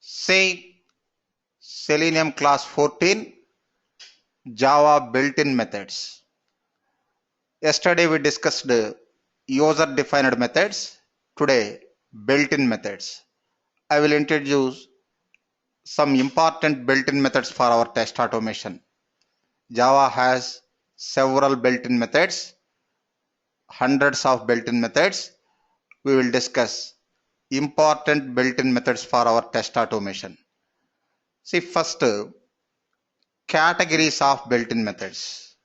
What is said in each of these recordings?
Say Selenium class 14, Java built-in methods. Yesterday we discussed user-defined methods. Today, built-in methods. I will introduce some important built-in methods for our test automation. Java has several built-in methods, hundreds of built-in methods. We will discuss important built-in methods for our test automation. See, first, categories of built-in methods.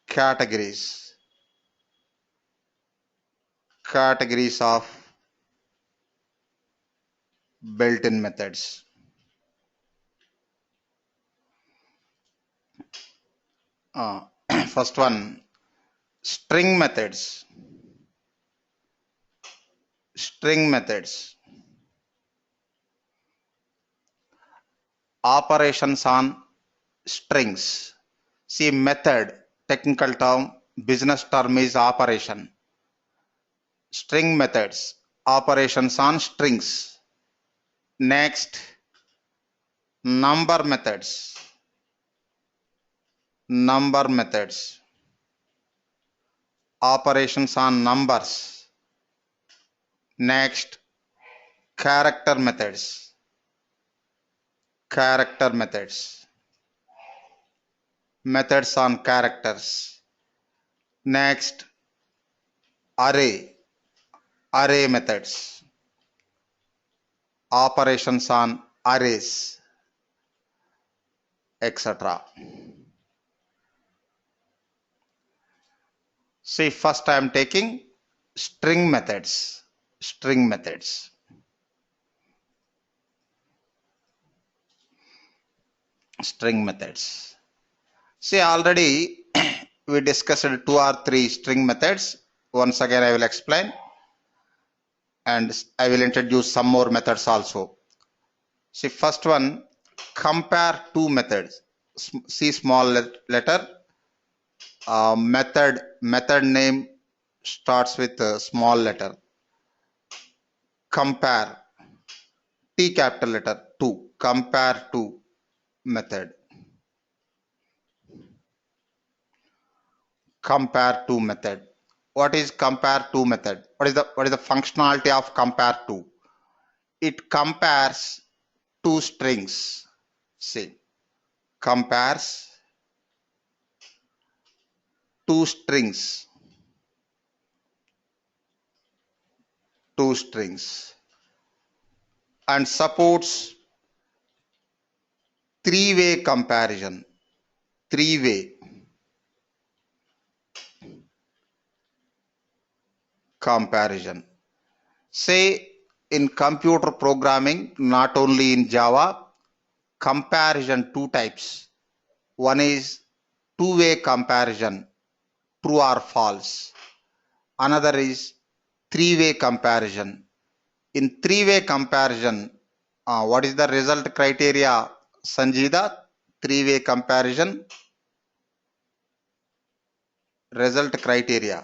Categories of built-in methods. First one, string methods. String methods. Operations on strings. See, method, technical term, business term is operation. String methods, operations on strings. Next, number methods. Number methods, operations on numbers. Next, character methods. Character methods, methods on characters. Next, array methods, operations on arrays, etc. See, first I am taking string methods. String methods. String methods. See, already we discussed 2 or 3 string methods. Once again I will explain, and I will introduce some more methods also. See, first one, compare two methods. See, small letter. Method name starts with a small letter. Compare, T capital letter, 2. Compare to method. Compare to method. What is compare to method? What is the functionality of compare to? It compares two strings. See, compares two strings. Two strings. And supports three-way comparison. Three-way comparison. Say, in computer programming, not only in Java, comparison two types. One is two-way comparison, true or false. Another is three-way comparison. In three-way comparison, what is the result criteria, Sanjida? Three-way comparison result criteria.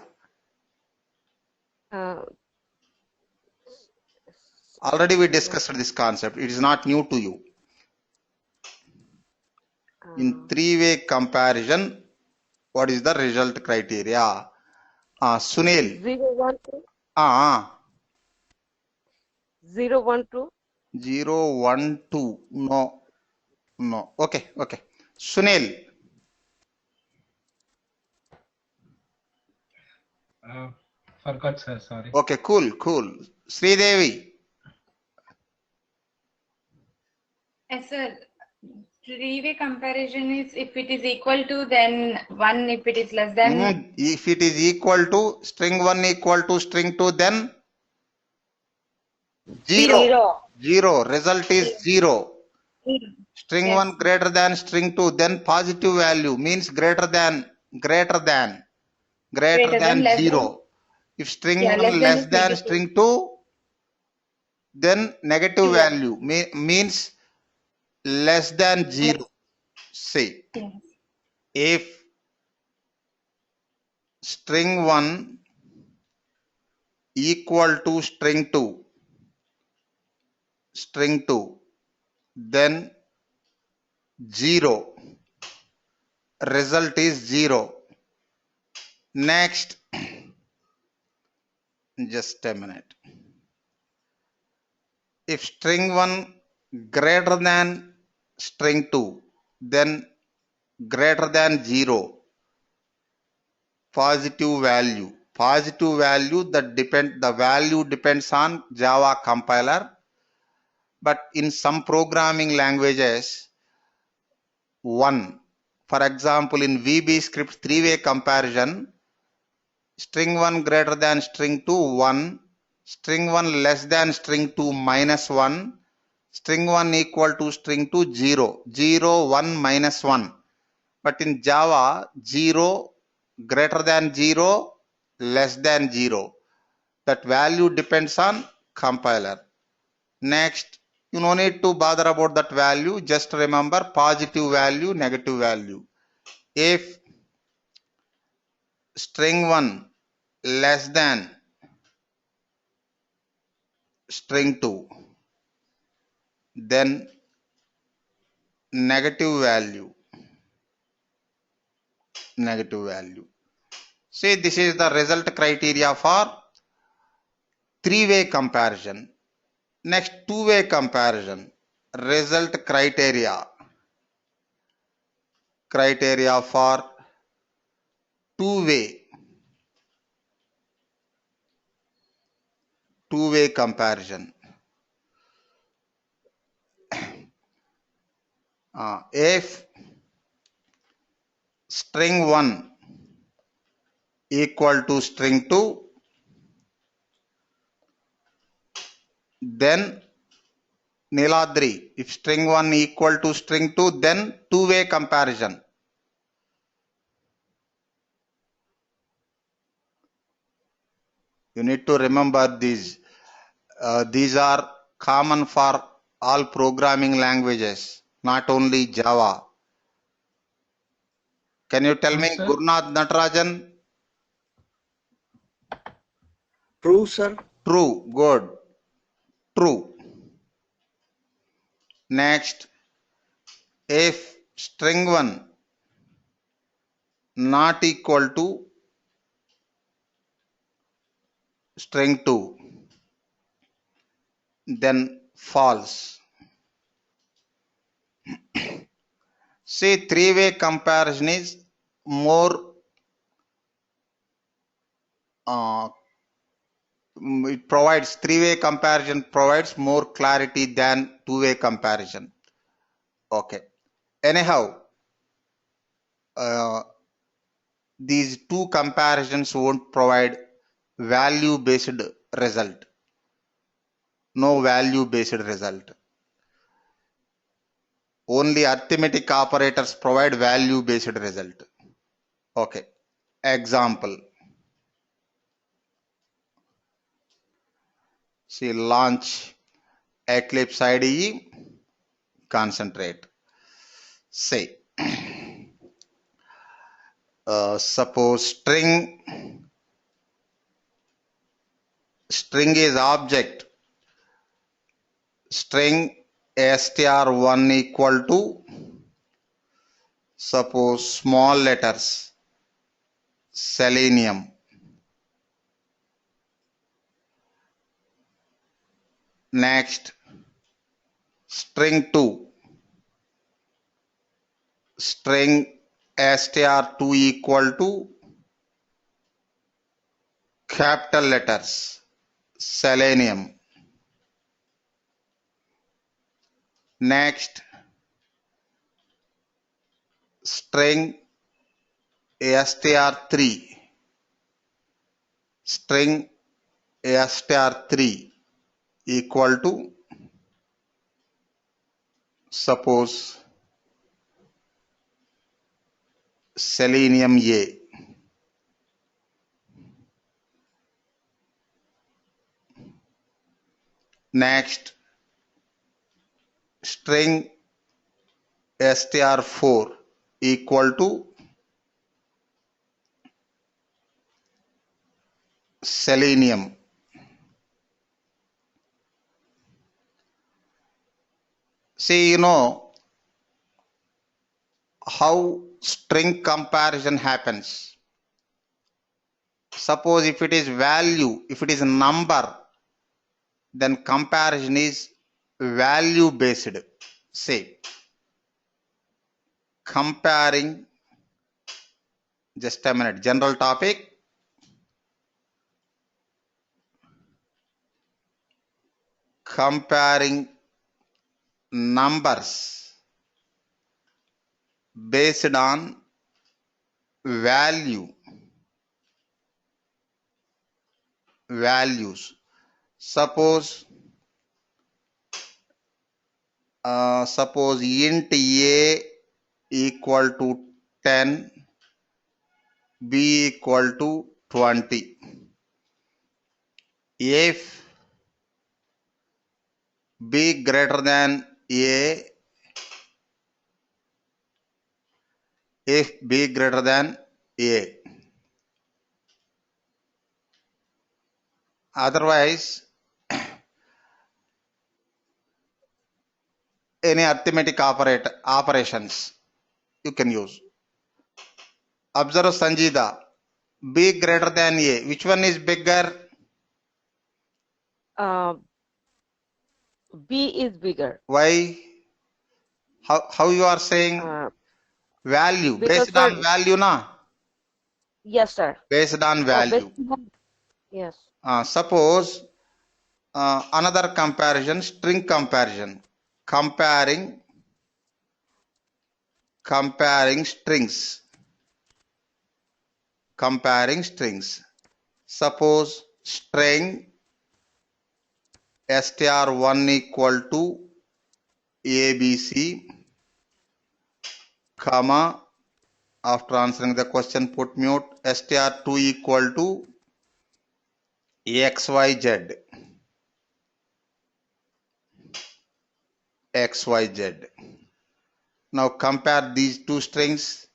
Already we discussed this concept. It is not new to you. In three-way comparison, what is the result criteria? Sunil. 0, 1, 2. 0, 1, 2. 0, 1, 2. No. Okay. Sunil. Forgot, sir. Sorry. Okay, cool. Sridevi. Yes, sir. Three-way comparison is if it is equal to, then 1 if it is less than. If it is equal to string 1 equal to string 2, then 0. Result is 0. String 1 greater than string 2, then positive value means greater than 0. If string 1 less than string 2, then negative value means less than 0. Say, if string 1 equal to string 2, then 0. Result is 0. Next, just a minute. If string 1 greater than string 2, then greater than 0, positive value. Positive value the value depends on Java compiler, but in some programming languages 1. For example, in VB script three-way comparison, string 1 greater than string 2 1, string 1 less than string 2 minus 1, string 1 equal to string 2 0, 0 1 minus 1. But in Java, 0 greater than 0 less than 0. That value depends on compiler. Next, you no need to bother about that value. Just remember positive value, negative value. If string 1 less than string 2, then negative value. See, this is the result criteria for three-way comparison. Next, two-way comparison. Result criteria for two-way comparison. If string 1 equal to string 2, then Niladri. If string 1 equal to string 2, then two-way comparison. You need to remember these. These are common for all programming languages, not only Java. Can you tell me, Sir? Gurnath Natarajan? True, sir. True. Good. True. Next, if string 1 not equal to string 2, then false. See, three-way comparison is more three-way comparison provides more clarity than two-way comparison. Okay. Anyhow, these two comparisons won't provide value-based result. No value-based result. Only arithmetic operators provide value-based result. Okay. Example. See, launch Eclipse IDE, concentrate. Say, suppose string is object, string str1 equal to, suppose small letters, selenium. Next, string 2, string str2 equal to capital letters, selenium. Next, string str3, string str3 equal to, suppose selenium A. Next, string str4 equal to selenium. See, you know how string comparison happens. Suppose if it is value, if it is a number, then comparison is value based. Say, comparing, just a minute, general topic. Comparing numbers based on values. Suppose int a equal to 10, b equal to 20. If b greater than a, if b greater than a, otherwise any arithmetic operations you can use. Observe Sanjida, b greater than a, which one is bigger? B is bigger. Why? How you are saying? Value, Because based on value, na? yes, sir. Based on value. Yes. Suppose another comparison, string comparison, comparing strings, Suppose string str1 equal to abc, comma, after answering the question put mute, str2 equal to xyz. Now compare these two strings.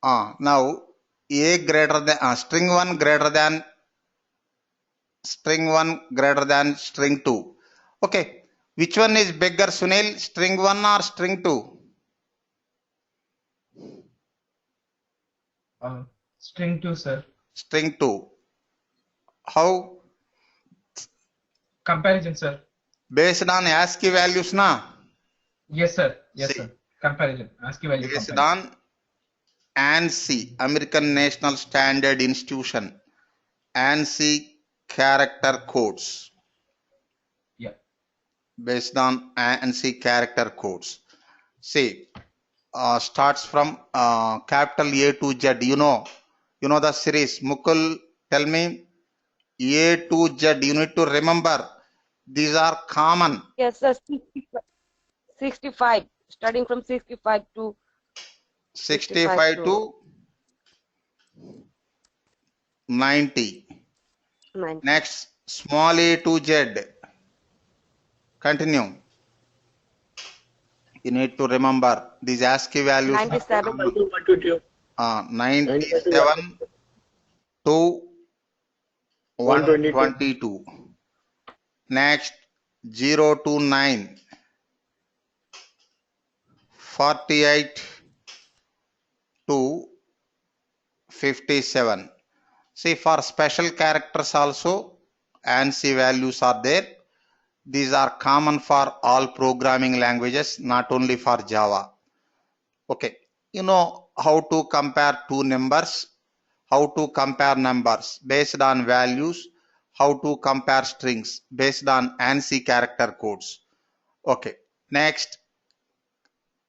Now a greater than string 1 greater than string 2. Okay, which one is bigger, Sunil? String 1 or string 2? String 2, sir. String 2. How? Comparison, sir. Based on ASCII values, na? Yes, sir. Yes, See, sir. Comparison. ASCII value based comparison. on ANSI, American National Standard Institution, ANSI character codes. Yeah. Based on ANSI character codes. See, starts from capital A to Z. You know the series. Mukul, tell me, A to Z. You need to remember. These are common. Yes, sir. 65. Starting from 65 to 65 to 90. 90. Next, small a to Z. Continue. You need to remember these ASCII values. 97. 97 to 122. Next, 0 to 9. 48 to 57. See, for special characters also ANSI values are there. These are common for all programming languages, not only for Java. Okay, you know how to compare two numbers, how to compare numbers based on values, how to compare strings based on ANSI character codes. Okay, next,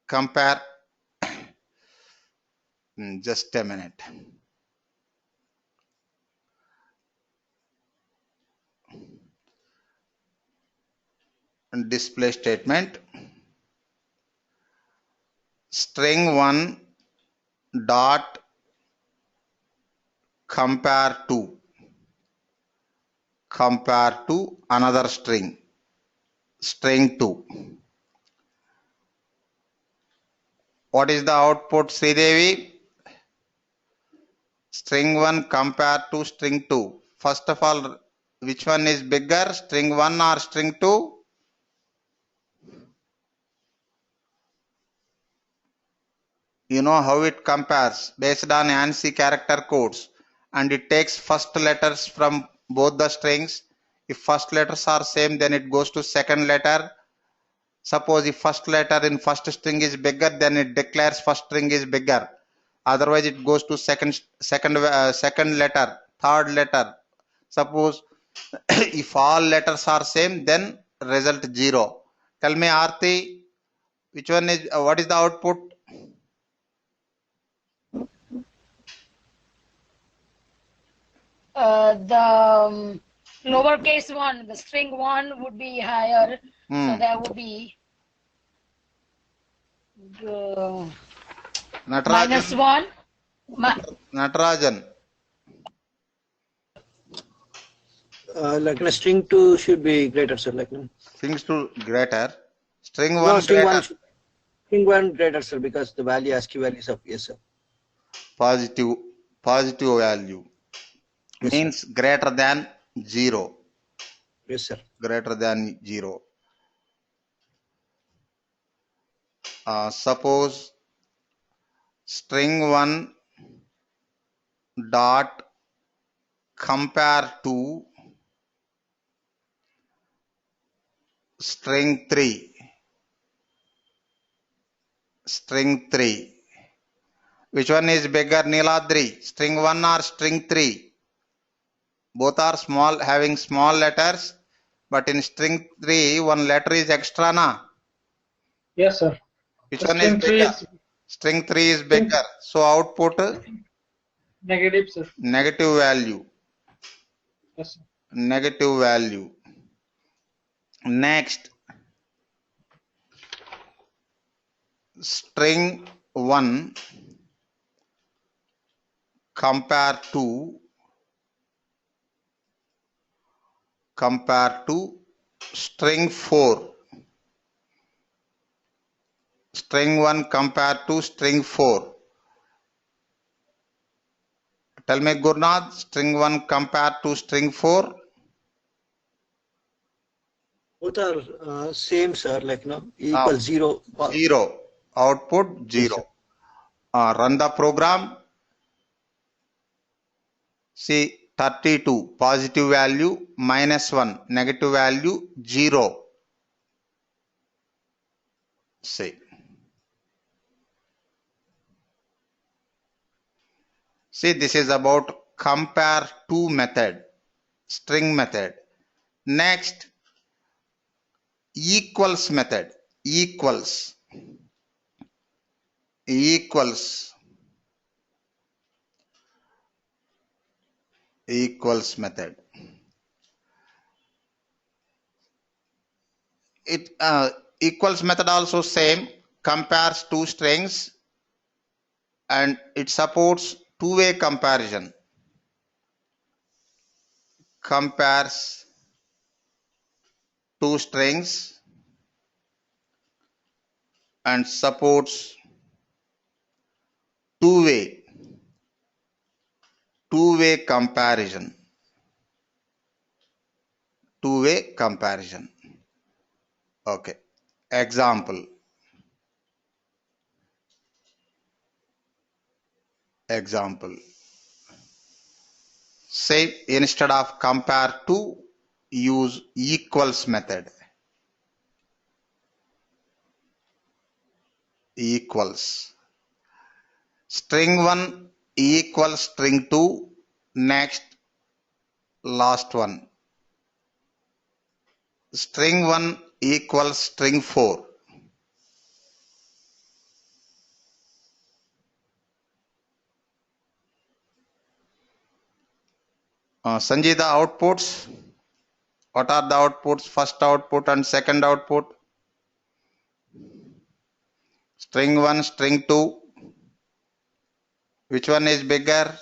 compare, just a minute. Display statement. String 1 dot compare to another string 2. What is the output, Sridevi? String 1 compare to string 2. First of all, which one is bigger, string 1 or string 2? You know how it compares based on ANSI character codes, and it takes first letters from both the strings. If first letters are same, then it goes to second letter. Suppose if first letter in first string is bigger, then it declares first string is bigger. Otherwise, it goes to second letter, third letter. Suppose if all letters are same, then result 0. Tell me, Aarti, which one is what is the output? The lowercase one, the string one would be higher, so Hmm. that would be the Natarajan. -1. Natarajan. Like a string 2 should be greater, sir. Like no, Strings to greater. String no 1 string greater. string 1 greater, sir, because the value ASCII value is of yes, sir. Positive value. Yes, Means greater than 0. Yes, sir. Greater than 0. Suppose string 1 dot compare to string 3. String 3. Which one is bigger, Niladri? String 1 or string 3? Both are small, having small letters, but in string 3, one letter is extra, na? Yes, sir. Which The one is string 3 bigger? is String 3 is bigger. So output negative, sir. negative value. Yes, sir. Negative value. Next, string 1 compare to string 4. String 1 compare to string 4. Tell me, Gurnath, string 1 compare to string 4. Both are same, sir. Like no, equal 0. 0. Output Yes, 0. sir. Run the program. See, 32 positive value, -1 negative value, 0. See. See, this is about compare to method, string method. Next, equals method. Equals method. It equals method also same, compares two strings, and it supports two-way comparison. Compares two strings and supports two-way comparison. Two-way comparison. Okay. Example. Say instead of compare to, use equals method. Equals. String 1 equals string 2. Next, last one. String 1 equals string 4. Sanjay, the outputs. What are the outputs? First output and second output. String 1, string 2. Which one is bigger?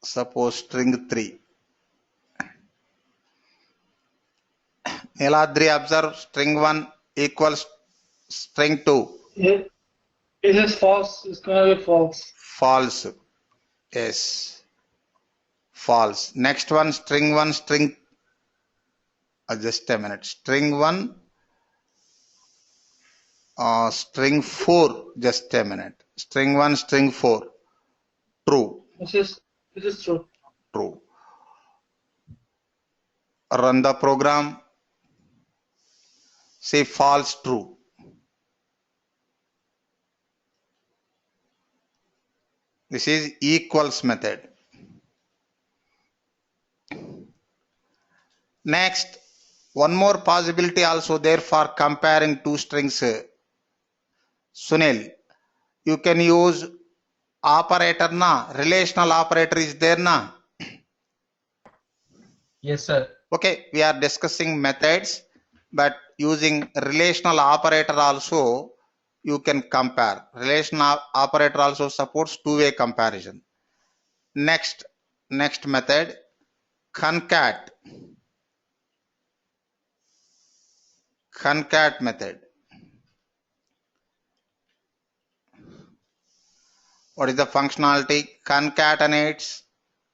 Suppose string 3. Niladri, observe string 1 equals string 2. This is false. It's gonna be false. False. Yes. False. Next one, string 1, string. Just a minute. String 1, string 4. Just a minute. String 1, string 4. True. This is true. True. Run the program. Say false, true. This is equals method. Next, one more possibility also there for comparing two strings. Sunil, you can use operator na, relational operator is there na. Yes, sir. Okay, we are discussing methods, but using relational operator also you can compare. Relational operator also supports two-way comparison. Next method, concat. Concat method. What is the functionality? Concatenates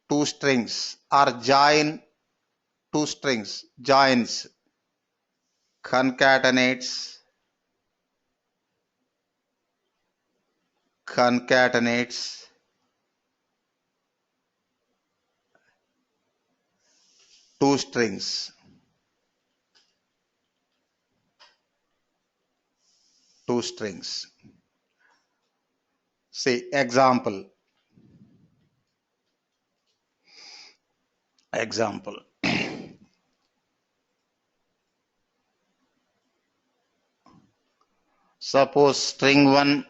two strings or join two strings. Joins. Concatenates two strings. Two strings. See example. Suppose string 1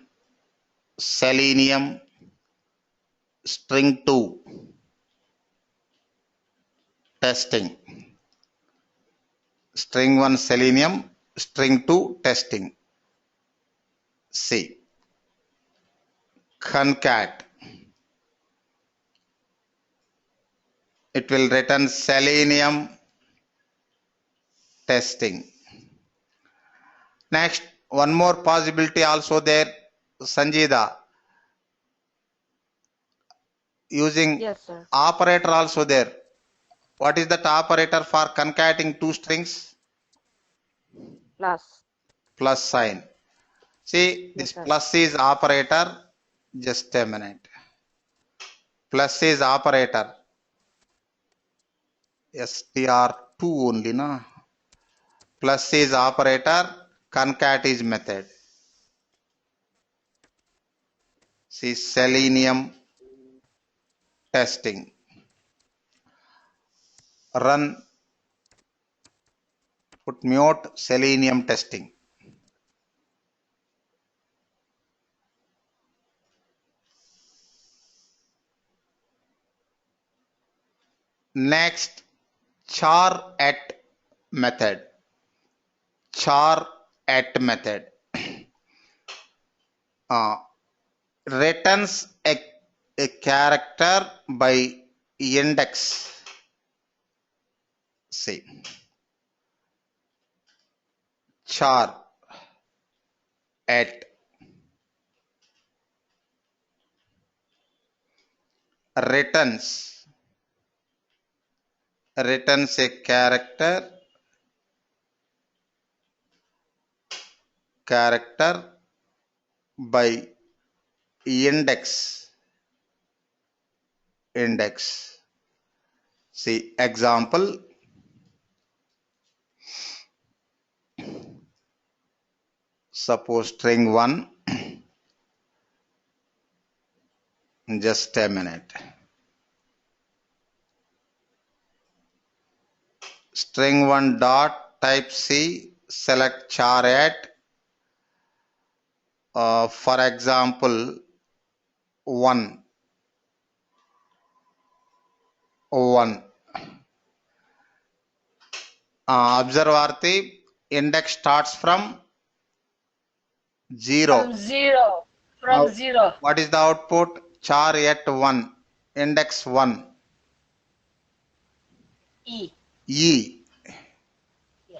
selenium, string 2 testing. String 1 selenium, string 2 testing. See concat. It will return selenium testing. Next, one more possibility also there, Sanjida. Using Yes, sir. operator also there. What is that operator for concatenating two strings? Plus. Plus sign. See, Yes, this sir. plus is operator. Just a minute. Plus is operator. str2 only, na? Plus is operator. Concat is method. See, selenium testing. Run, put mute selenium testing. Next, char at method. Char at method returns a character by index. See, char at returns a character by index. See example. Suppose string 1. Just a minute. String 1 dot type C, select char at. For example, 1. Observe Aarti, index starts from 0. From zero. Now, From zero. what is the output? Char at 1. Index 1. E. E. Yeah.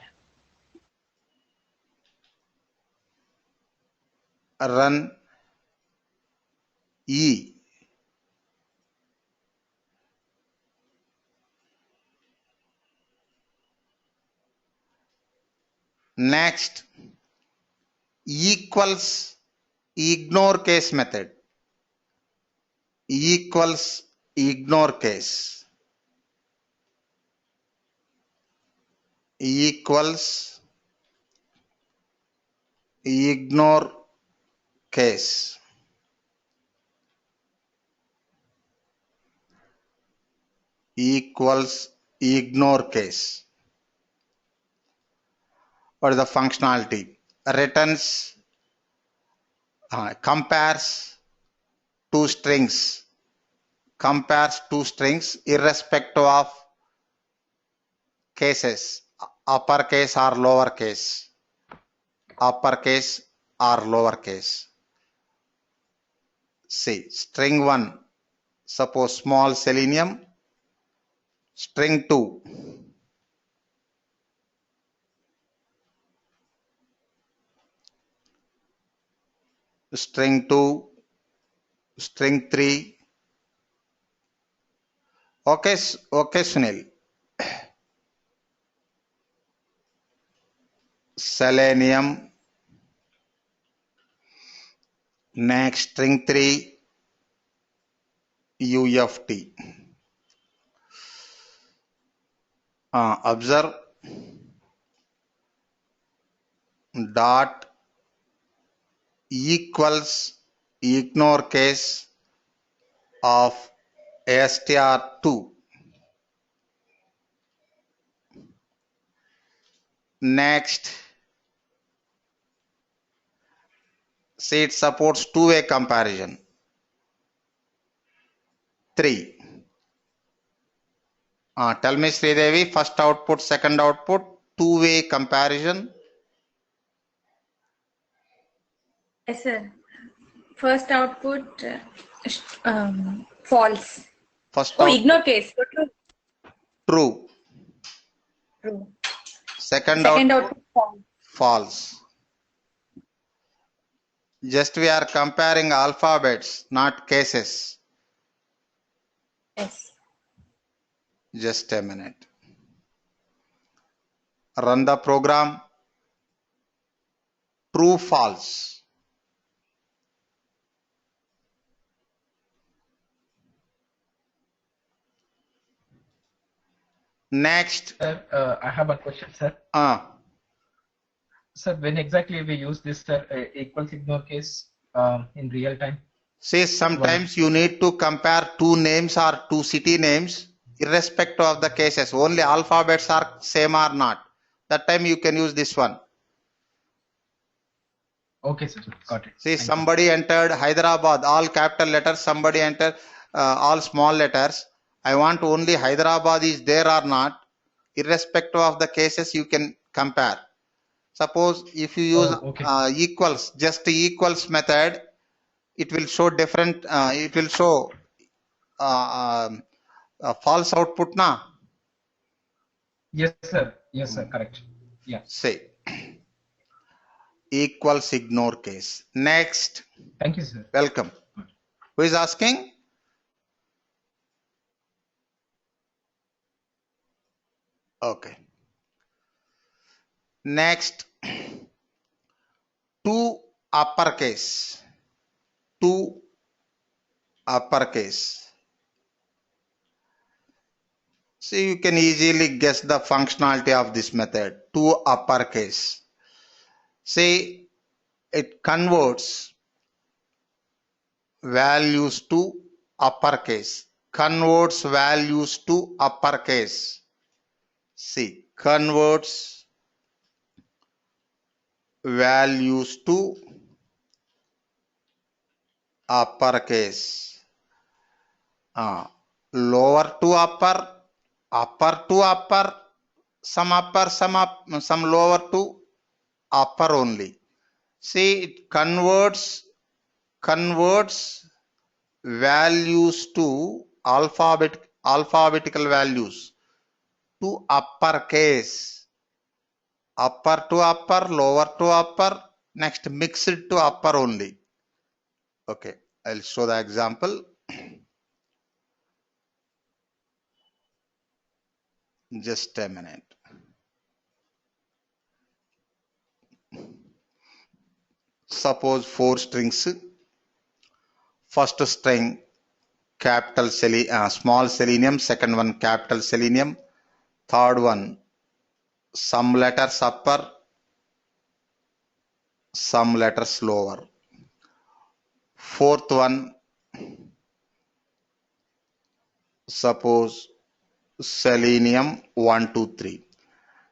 Run. E. Next, equals ignore case method. Equals ignore case. Equals ignore case. Equals ignore case. What is the functionality? Returns, compares two strings. Compares two strings irrespective of cases, uppercase or lowercase. Uppercase or lowercase. See, string 1, suppose small selenium. String 2, string 2, string 3. Okay, Sunil. Selenium. Next, string 3, UFT. Observe dot equals ignore case of str2. Next, see, it supports two-way comparison. 3. Tell me, Sridevi, first output, second output, two-way comparison. Yes, sir. First output, false. First Oh, output, ignore case. So true. true. True. Second Second output, output, false. false. Just we are comparing alphabets, not cases. Yes. Just a minute. Run the program. True, false. Next, Sir, I have a question, sir. Sir, when exactly we use this, sir, equals ignore case in real time? see, sometimes you need to compare two names or two city names irrespective of the cases. Only alphabets are same or not. That time you can use this one. Okay, sir. Got it. See, Thank somebody entered Hyderabad, all capital letters. Somebody entered all small letters. I want only Hyderabad is there or not. Irrespective of the cases, you can compare. Suppose if you use okay. equals, just equals method, it will show different. It will show false output, na? Yes, sir. Yes, sir. Correct. Yeah. Say equals ignore case. Next, Thank you, sir. welcome. Who is asking? Okay. Next, two uppercase. Two uppercase. See, you can easily guess the functionality of this method. Two uppercase. See, it converts values to uppercase. Converts values to uppercase. See, converts values to uppercase. Lower to upper, upper to upper, some upper, some lower to upper only. See, it converts values to alphabetical values to uppercase. Upper to upper, lower to upper, next mixed to upper only. Okay. I'll show the example. Just a minute. Suppose 4 strings. First string small selenium, second one capital selenium, third one some letters upper, some letters lower, fourth one suppose selenium 1 2 3.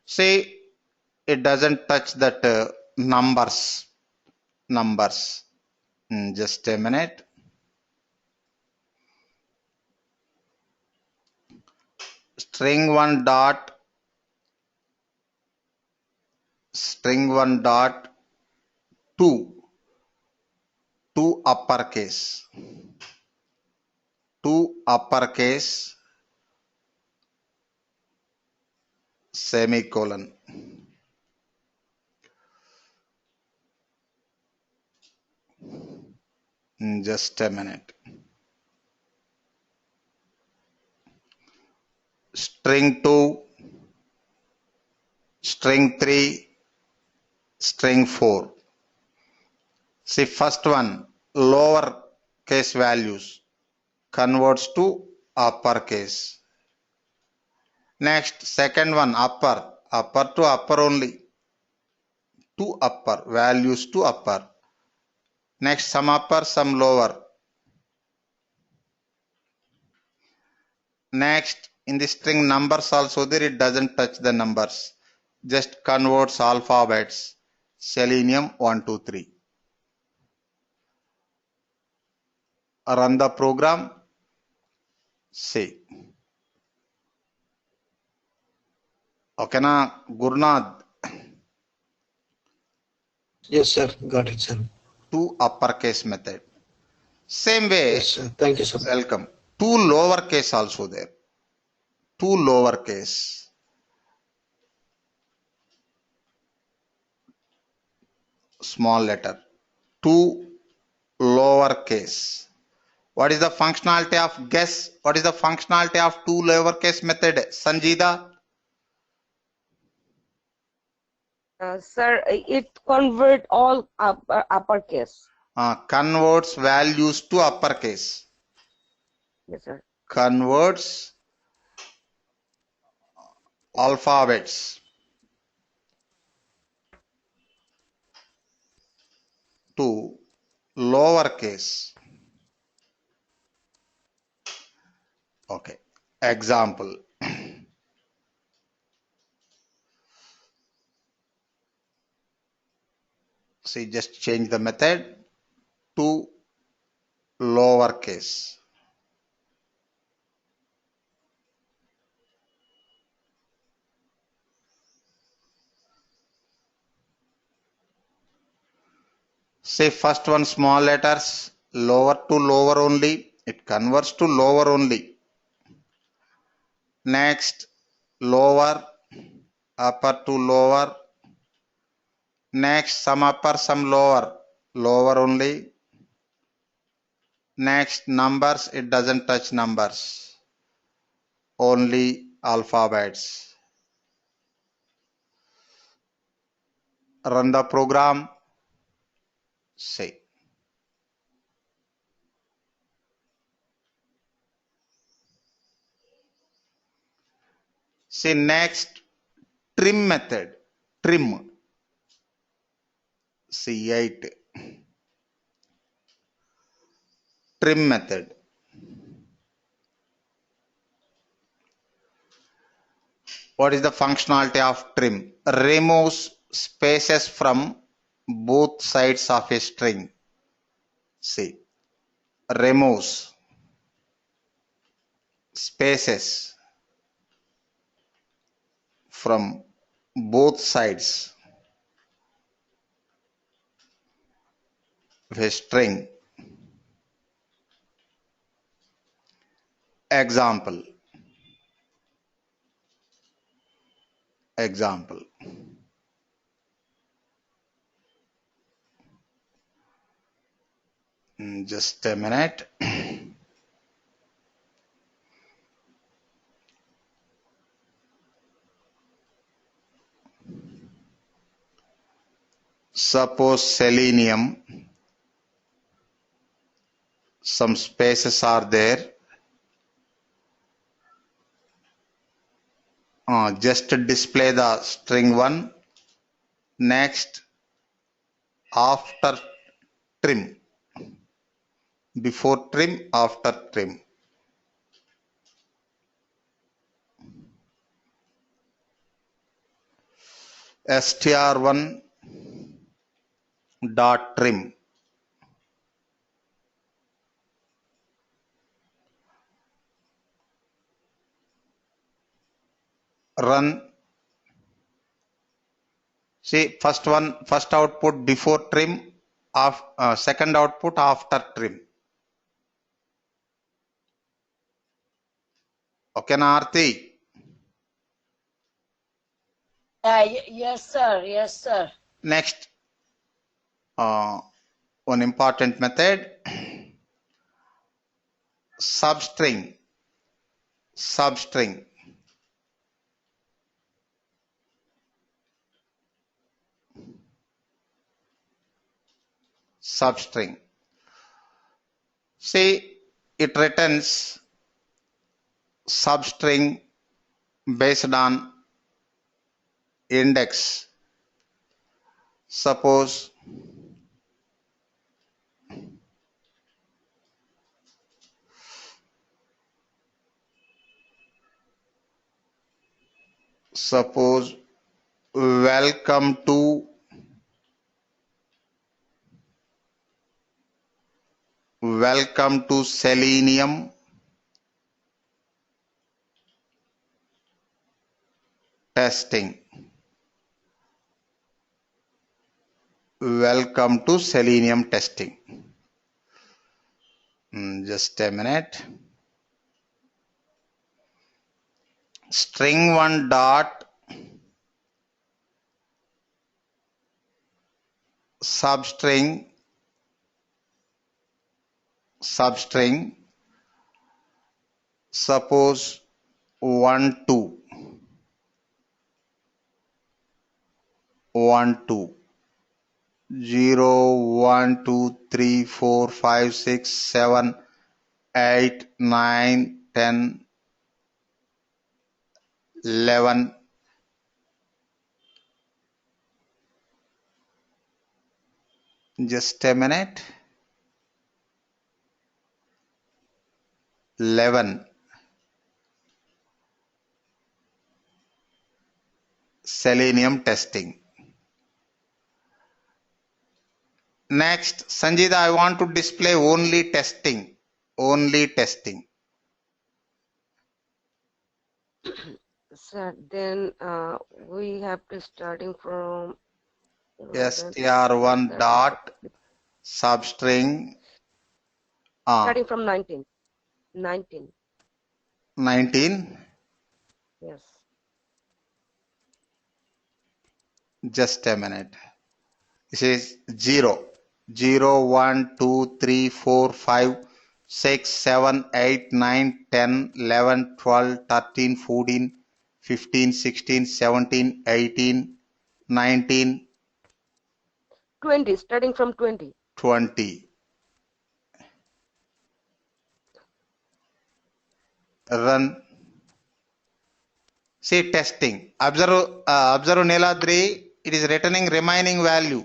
Say it doesn't touch that numbers. Just a minute. String 1 dot 2 uppercase, 2 uppercase semicolon. Just a minute. String 2, string 3, string 4. See, first one lower case values converts to uppercase. Next, second one upper to upper only, to upper values to upper. Next, some upper, some lower. Next, in the string numbers also there, it doesn't touch the numbers, just converts alphabets. Selenium 1 2 3. Run the program. See. Okay na, Gurnath? Yes, sir. Got it, sir. 2 uppercase method. Same way. Yes, sir. Thank you, sir. Welcome. 2 lowercase also there. 2 lowercase. Small letter. 2 lowercase. What is the functionality of guess? What is the functionality of 2 lowercase method? Sanjida? Sir, it convert all uppercase. Converts values to uppercase. Yes, sir. Converts alphabets to lowercase. Okay. Example. See, just change the method to lowercase. Say first one small letters, lower to lower only. It converts to lower only. Next, lower, upper to lower. Next, some upper, some lower, lower only. Next, numbers, it doesn't touch numbers, only alphabets. Run the program. Say. See, next, trim method. Trim. C8. Trim method. What is the functionality of trim? Removes spaces from both sides of a string. See, removes spaces from both sides of a string. Example. Example. Just a minute. Suppose selenium, some spaces are there. Just display the string 1. Next, after trim, before trim, after trim. str1 dot trim. Run. See, first output before trim, second output after trim. Okay, Aarti? Yes, sir. Yes, sir. Next, one important method, substring. Substring. Substring. See, it returns substring based on index. Suppose welcome to selenium testing. Welcome to selenium testing. Just a minute. String 1 dot substring suppose 1 2 0 1 2 3 4 5 6 7 8 9 10 11. Just a minute. 11. Selenium testing. Next, Sanjita, I want to display only testing. Only testing. Sir, then we have to starting from str1 dot substring starting from 19. 19. Yes. Just a minute. This is 0 0 1 2 3 4 5 6 7 8 9 10 11 12 13 14 15 16 17 18 19 20, starting from 20. 20. Run. See testing. Observe Neeladri. It is returning remaining value.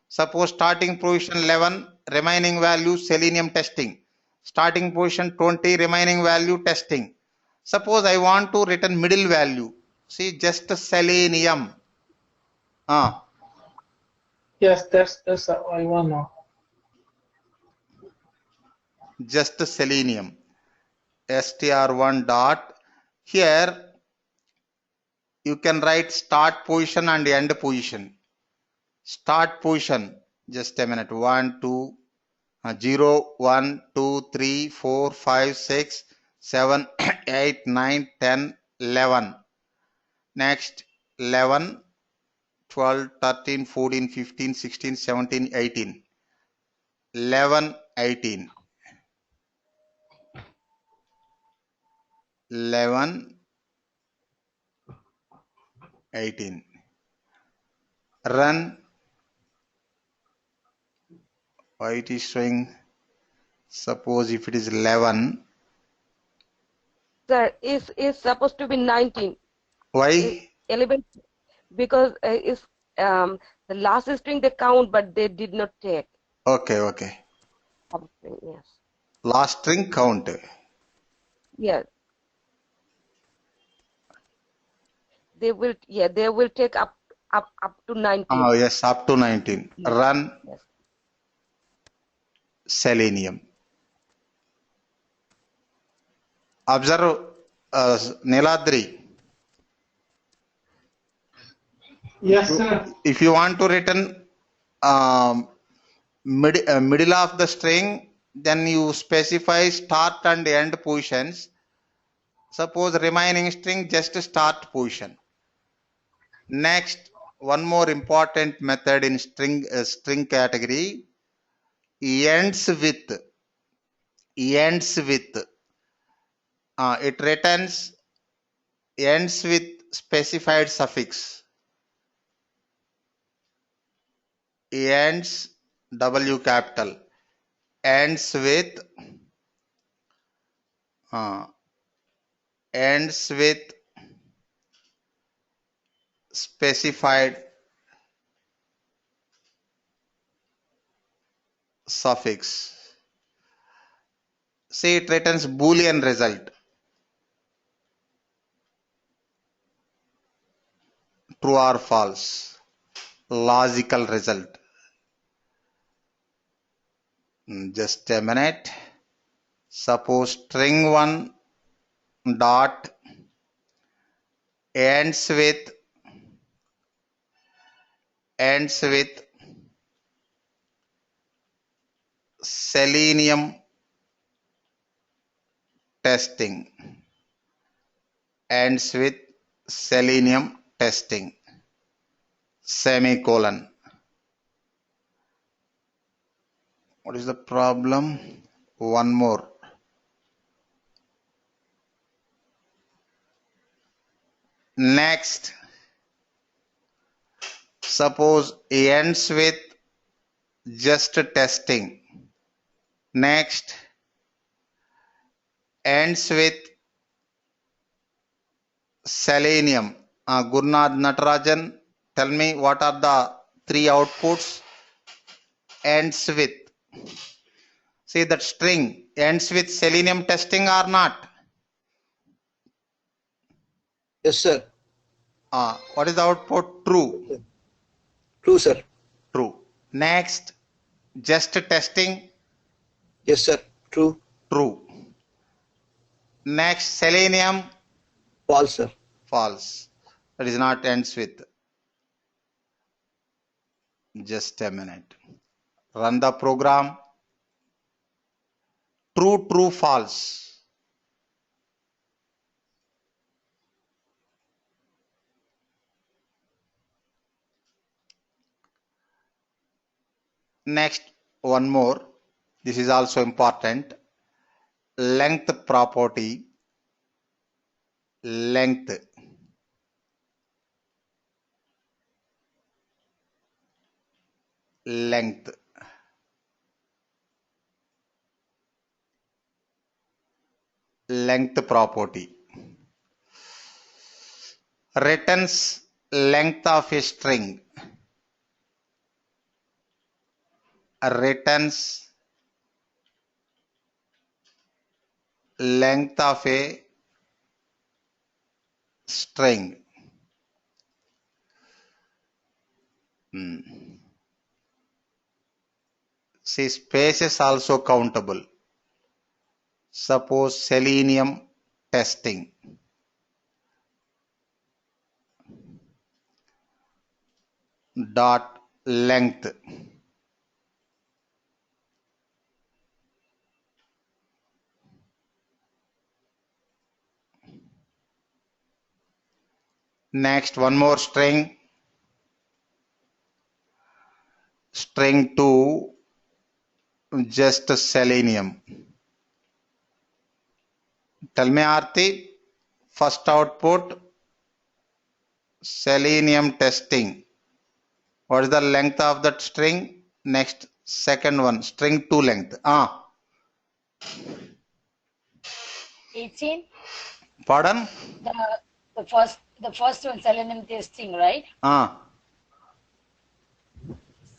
Suppose starting position 11, remaining value selenium testing. Starting position 20, remaining value testing. Suppose I want to return middle value. See, just selenium. Yes, that's what I want now. Just selenium. str1 dot. Here you can write start position and end position. Start position. Just a minute. 1, 2, 0, 1, 2, 3, 4, 5, 6, 7, 8, 9, 10, 11. Next 11, 12, 13, 14, 15, 16, 17, 18. 11, 18. 11, 18. Run. Why it is showing? Suppose if it is 11. Sir, is supposed to be 19. Why? 11 because it's the last string they count, but they did not take. Okay, okay. Yes. Last string count. Yes. They will. Yeah, they will take up to 19. Oh, yes, up to 19. Yes. Run Yes. selenium. Observe Niladri. Yes, sir. If you want to return middle of the string, then you specify start and end positions. Suppose remaining string just start position. Next, one more important method in string category, ends with. It returns ends with specified suffix. Ends W capital ends with uh, ends with specified suffix. See, it returns Boolean result, true or false, logical result. Just a minute. Suppose string 1 dot ends with selenium testing, ends with selenium testing, semicolon. What is the problem? One more. Next, suppose ends with just testing. Next, ends with selenium. Gurnath Natarajan, tell me what are the three outputs? Ends with. See that string ends with selenium testing or not? Yes, sir. What is the output? True. True, sir. True. Next, just testing. Yes, sir. True. True. Next, selenium. False, sir. False. That is not ends with. Just a minute. Run the program. True, true, false. Next, one more. This is also important. Length property. Length. Length. Length property. Returns length of a string. Returns length of a string. See, spaces also countable. Suppose selenium testing. Dot length. Next, one more string. String 2 just selenium. Tell me, Aarti, first output, selenium testing. What is the length of that string? Next, second one, string 2 length. 18. Pardon? The first one, selenium testing, right?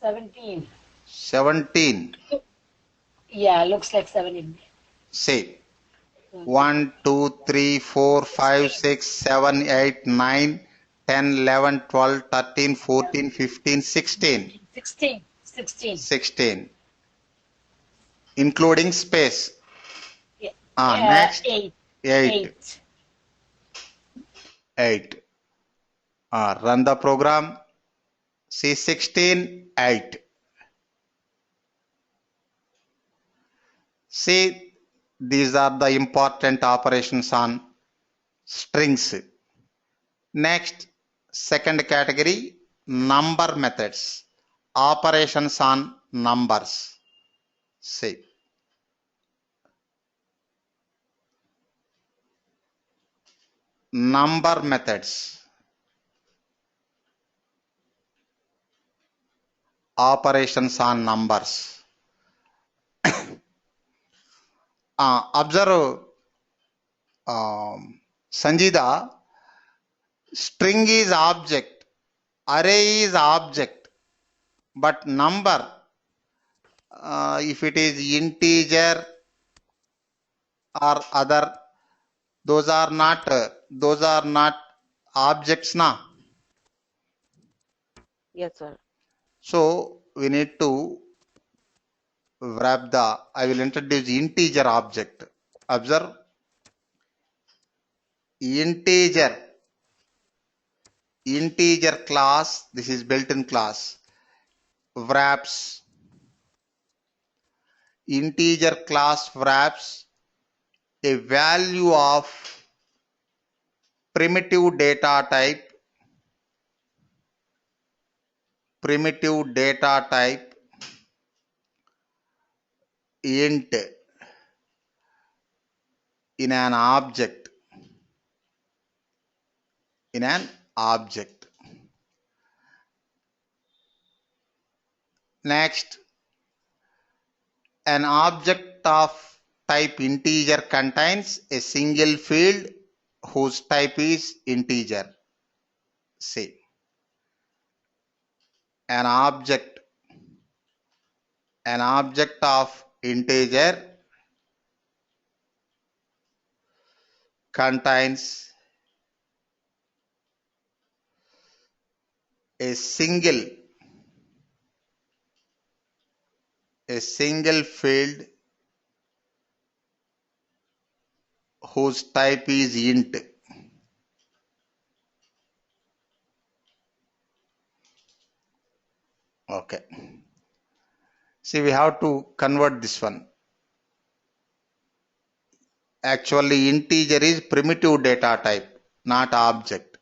17. 17. Yeah, looks like 17. Say 1, 2, 3, 4, 5, 6, 7, 8, 9, 10, 11, 12, 13, 14, 15, 16. 16. 16. 16. Including space. Yeah. Next 8. 8. 8. Run the program. See 16, 8. See, these are the important operations on strings. Next, second category, number methods. Operations on numbers. See. Number methods. Operations on numbers. Observe, Sanjida, string is object, array is object, but number, if it is integer or other, those are not objects na. Yes, sir. So we need to wrap I will introduce integer object. Observe, integer class, this is built-in class, wraps, integer class wraps a value of primitive data type int in an object. Next, an object of type integer contains a single field whose type is integer. Say, an object of integer contains a single field whose type is int. Okay. See, we have to convert this one. Actually, integer is primitive data type, not object.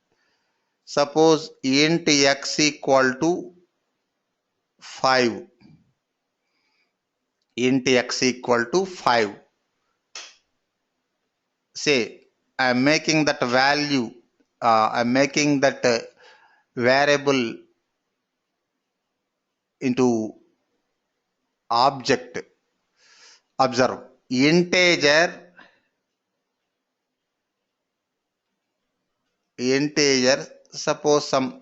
Suppose int x equal to 5. Int x equal to 5. Say, I am making that value, I am making that variable into object. Observe, integer, suppose some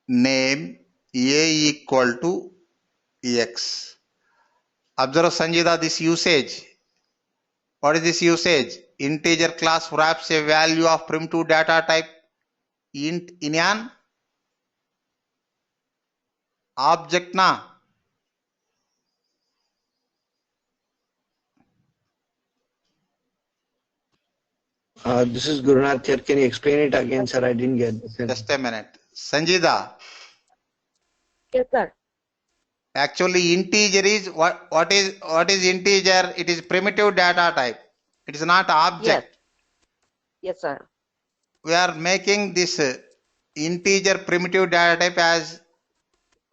name a equal to x. Observe, Sanjida, this usage. What is this usage? Integer class wraps a value of primitive data type int in an object na. This is Gurunath here. Can you explain it again, sir? I didn't get it. Just a minute. Sanjida, Yes, sir. actually integer is what is integer? It is primitive data type. It is not object. Yes, sir. We are making this integer primitive data type as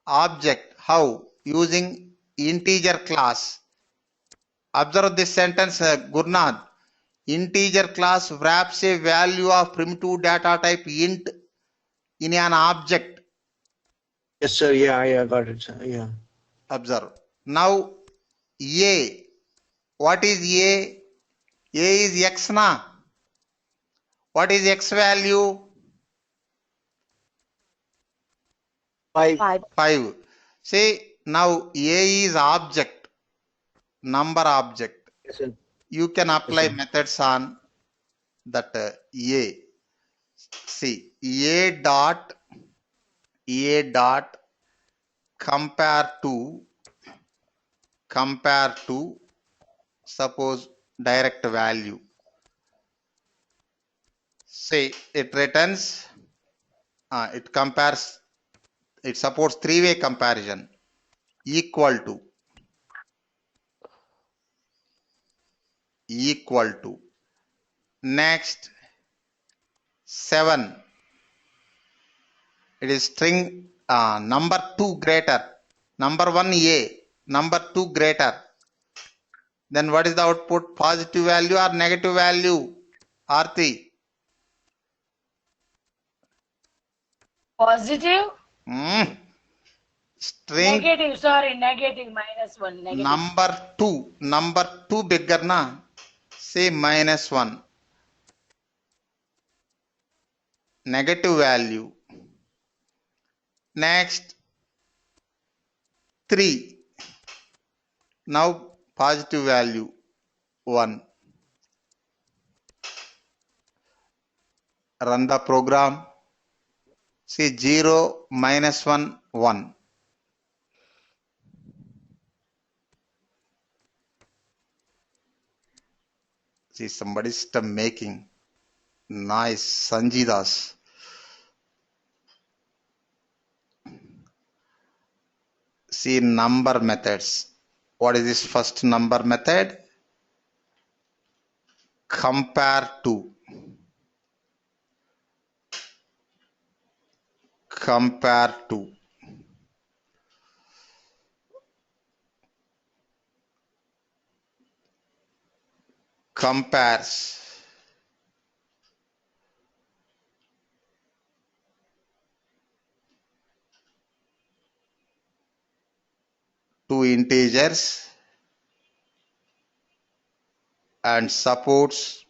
object. How? Using integer class. Observe this sentence, Gurnath. Integer class wraps a value of primitive data type int in an object. Yes, sir. Yeah, got it, sir. Yeah. Observe. Now, A. What is A? A is X na. What is X value? 5. 5. 5. Say, now A is object, number object. Yes, sir. You can apply sir. methods on that A. See, A dot compare to suppose direct value. Say it returns, it compares, it supports three-way comparison. Equal to next 7. It is string number 2 greater, number 1 A, number 2 greater. Then what is the output? Positive value or negative value? Arti? Positive? String Negative, sorry, negative, -1, negative. number 2 bigger na? Say -1. Negative value. Next 3. Now positive value 1. Run the program. See 0, -1, 1. See somebody system making nice Sanjidas. See number methods. What is this first number method? Compare to. Compares two integers and supports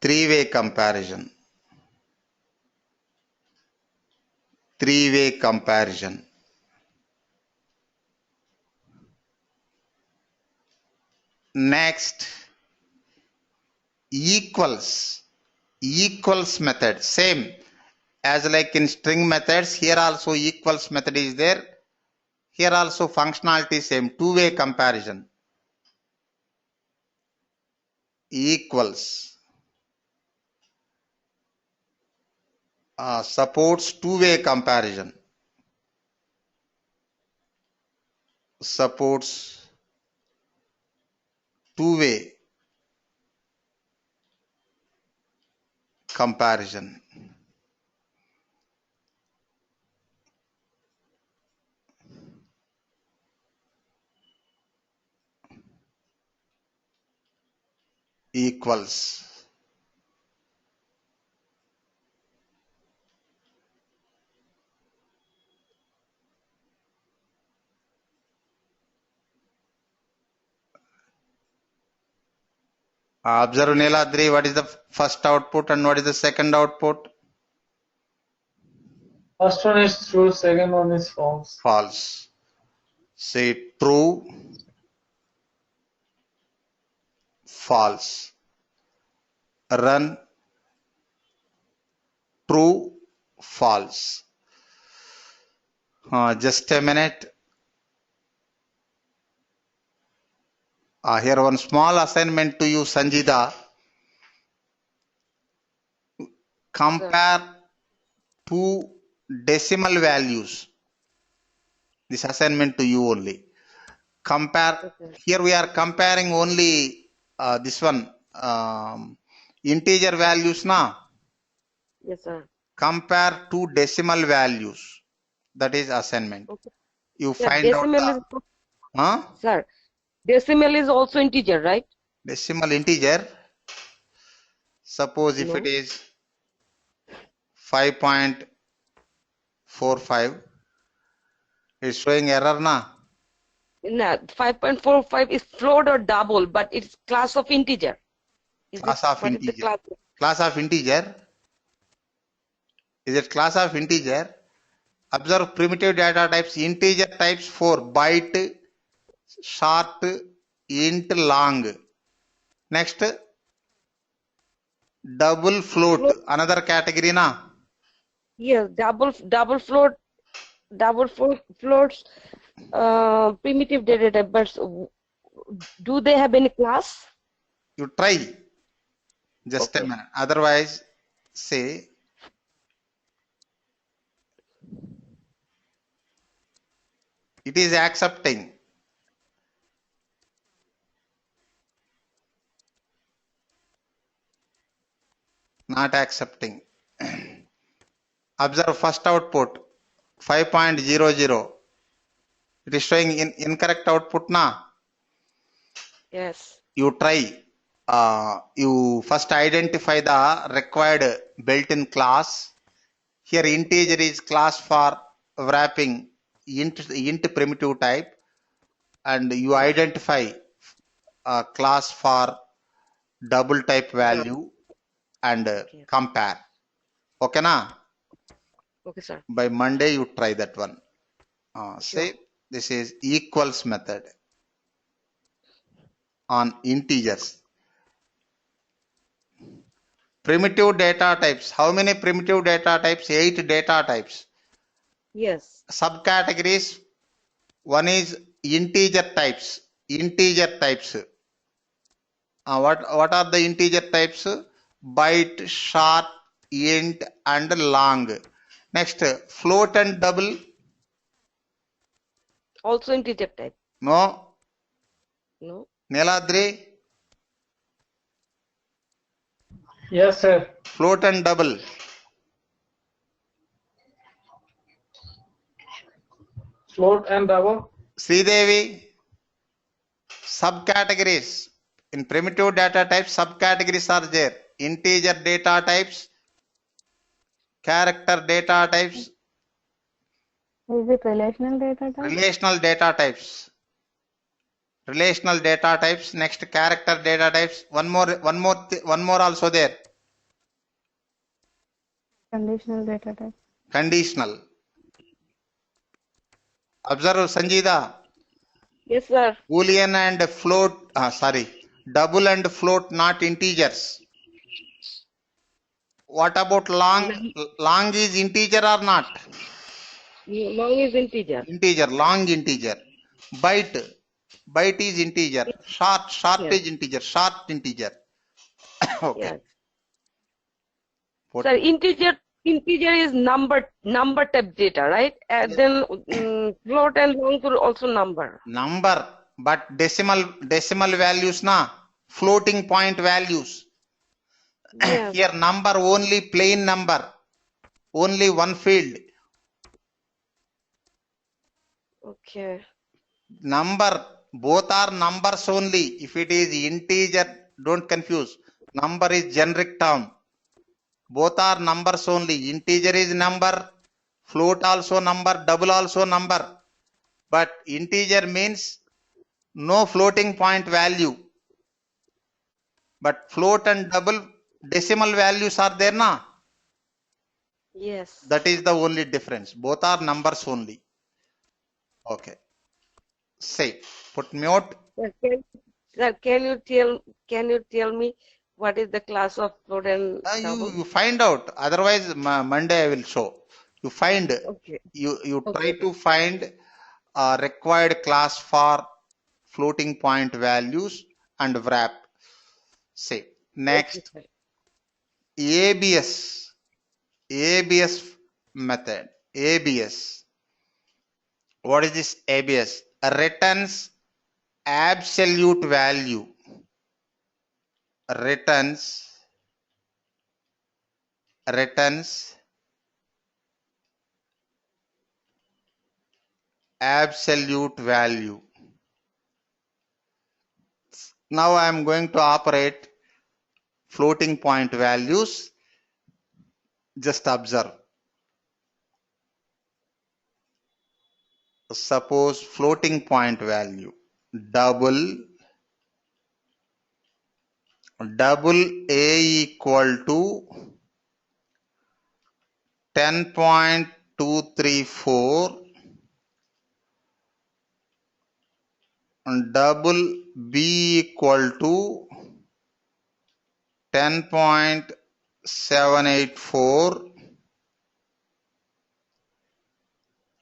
three-way comparison. Next, equals method. Same as like in string methods, here also equals method is there. Here also functionality same, two-way comparison. Equals supports two-way comparison. Supports two-way comparison. Equals. Observe Neeladri, what is the first output and what is the second output? First one is true, second one is false. False. Say true, false. Run true, false. Just a minute. Here one small assignment to you, Sanjida. Compare two decimal values. This assignment to you only. Compare. Here we are comparing only this one integer values na. Yes, sir. Compare two decimal values. That is assignment. Okay. You Sir, find out decimal is the sir, decimal is also integer, right? decimal integer. Suppose if it No. is 5.45, it's showing error na. No, 5.45 is float or double, but it's class of integer. Class of What is the integer. class? Class of integer. Is it class of integer? Observe primitive data types. Integer types 4. Byte, short, int, long. Next, double float. Another category na. Yes, double floats, primitive data type, but do they have any class? You try. Just a Okay. minute. Otherwise, say it is accepting. Not accepting. Observe first output 5.00. It is showing incorrect output na. Yes. You try. You first identify the required built-in class. Here integer is class for wrapping int primitive type, and you identify a class for double type value and Okay. compare. Okay na? Okay, sir. By Monday you try that one. Sure. Say this is equals method on integers. Primitive data types. How many primitive data types? 8 data types. Yes. Subcategories. One is integer types. Integer types. What are the integer types? Byte, short, int, and long. Next, float and double. Also integer type. No. No. Neladri. Yes, sir. Float and double. Float and double. Sridevi. Subcategories. In primitive data types, subcategories are there. Integer data types, character data types, Is it relational data type? relational data types. Relational data types. Next, character data types. One more also there. Conditional data type. Conditional. Observe Sanjida. Yes, sir. Boolean and float. Double and float not integers. What about long? Long is integer or not? Long is integer. Integer. Long integer. Byte. Byte is integer. Short Yes. is integer. Short integer. Okay. Yes. Sir, integer is number type data, right? And then float and long are also number. Number, but decimal values na. Floating point values. Yes. Here number only plain number. Only one field. Okay. Number, both are numbers only. If it is integer, don't confuse. Number is generic term. Both are numbers only. Integer is number, float also number, double also number. But integer means no floating point value. But float and double decimal values are there na. Yes. That is the only difference. Both are numbers only. Okay. Say, put mute. Sir, can you tell me what is the class of float and double? You find out. Otherwise, Monday I will show. You find. Okay. You try Okay. to find a required class for floating point values and wrap. Say Okay, next sir. ABS. ABS method. ABS. What is this ABS? Returns absolute value. Returns absolute value. Now I am going to operate floating point values. Just observe. Suppose floating point value double A equal to 10.234 and double B equal to 10.784.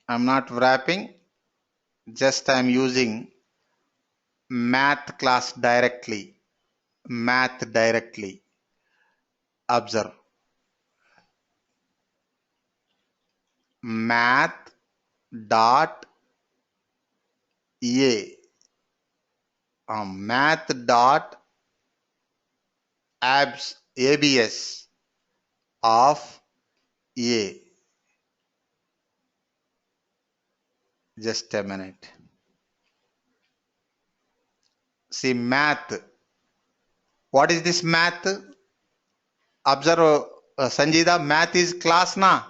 I'm not wrapping, just I'm using math class directly. Math directly. Observe. Math dot A. Math dot ABS of A. Just a minute. See math. What is this math? Observe, Sanjida, math is class na?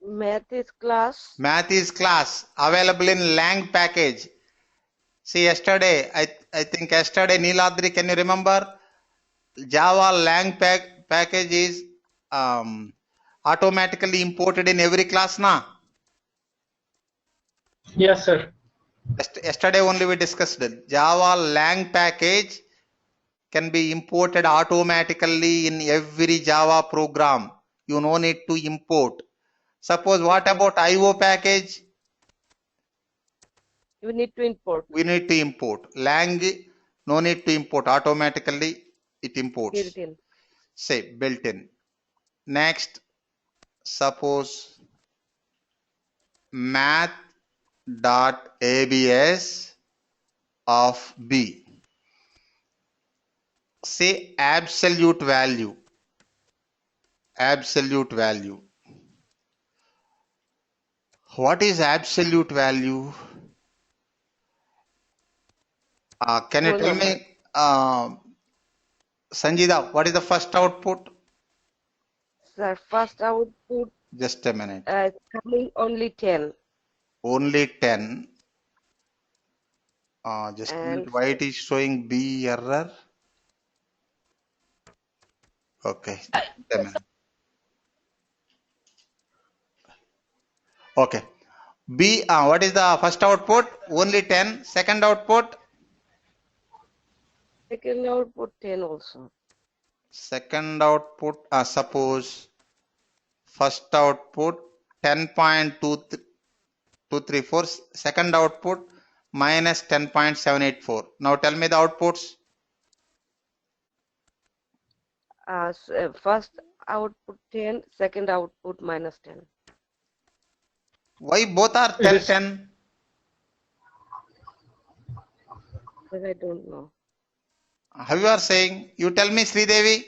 Math is class. Math is class available in Lang package. See yesterday, I think yesterday Neeladri, can you remember? Java Lang package is automatically imported in every class na? Yes, sir. Yesterday only we discussed it. Java Lang package can be imported automatically in every Java program. You no need to import. Suppose what about IO package? You need to import. We need to import. Lang, no need to import. Automatically it imports. Built in. Say built in. Next, suppose math.abs of B. Say absolute value. Absolute value. What is absolute value? Can you Whole tell number. me, Sanjida, what is the first output? Sir, first output Just a minute. coming only 10. Only 10. Just a And minute. Why it is showing B error? Okay. Just a minute. Okay. B, what is the first output? Only 10. Second output? second output 10 also. Second output, suppose first output 10.234, second output minus 10.784. Now tell me the outputs. First output 10, second output minus 10. Why both are It 10, is 10? But I don't know. How you are saying? You tell me, Sridevi.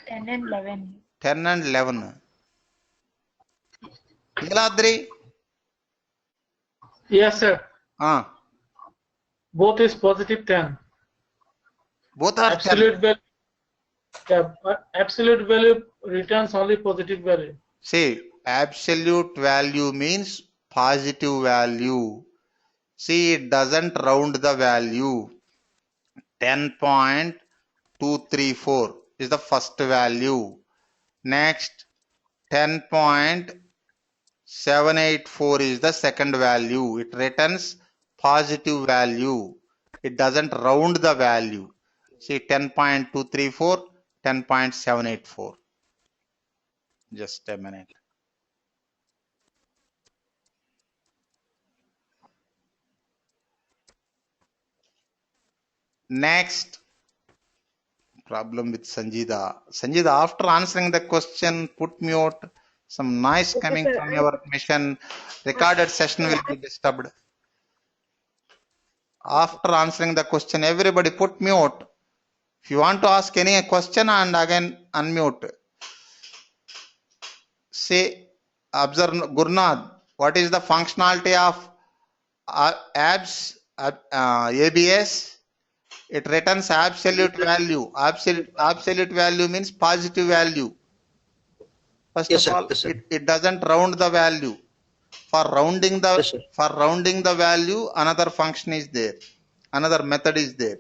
10 and 11. 10 and 11. Niladri? yes, sir. Both is positive 10. Both are 10. Absolute value. Yeah, absolute value returns only positive value. See, absolute value means positive value. See, it doesn't round the value. 10.234 is the first value. Next, 10.784 is the second value. It returns positive value. It doesn't round the value. See, 10.234, 10.784. Just a minute. Next, problem with Sanjida. Sanjida, after answering the question, put mute. Some noise Okay, coming sir. from your mission. Recorded session will be disturbed. After answering the question, everybody put mute. If you want to ask any question and again unmute. Say, observe Gurnath, what is the functionality of ABS? It returns absolute value. Absolute value means positive value. First Yes, of sir. all, Yes, sir. it doesn't round the value. For rounding Yes, sir. the value, another function is there. Another method is there.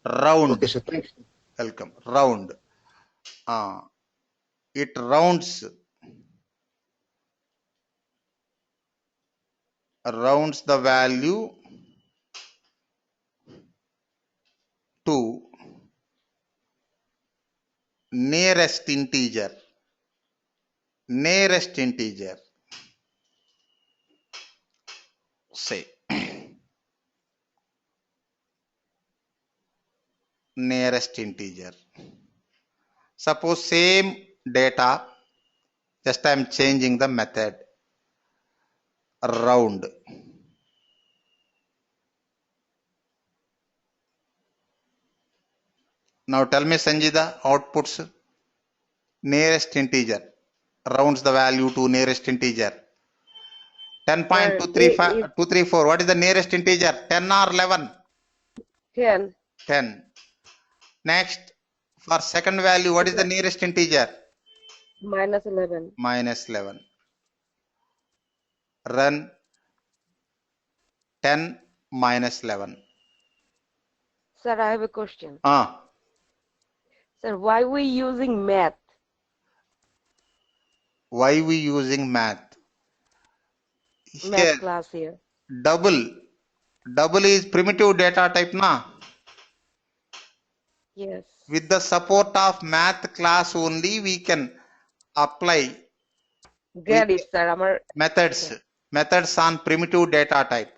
Round. Okay, sir. Thanks. Welcome. Round. It rounds the value to nearest integer. Nearest integer. Say nearest integer. Suppose same data, just I am changing the method. Round. Now tell me, Sanjida, outputs. Nearest integer rounds the value to nearest integer. Sir, if 10.234. What is the nearest integer? 10 or 11? 10 10. Next, for second value, what is the nearest integer? minus 11. Minus 11. Run 10 minus 11. Sir, I have a question. Ah, Sir, why we using math? why we using math? Here, Math class here. double. Double is primitive data type, na? Yes. With the support of math class only, we can apply Get it, sir. methods on primitive data type.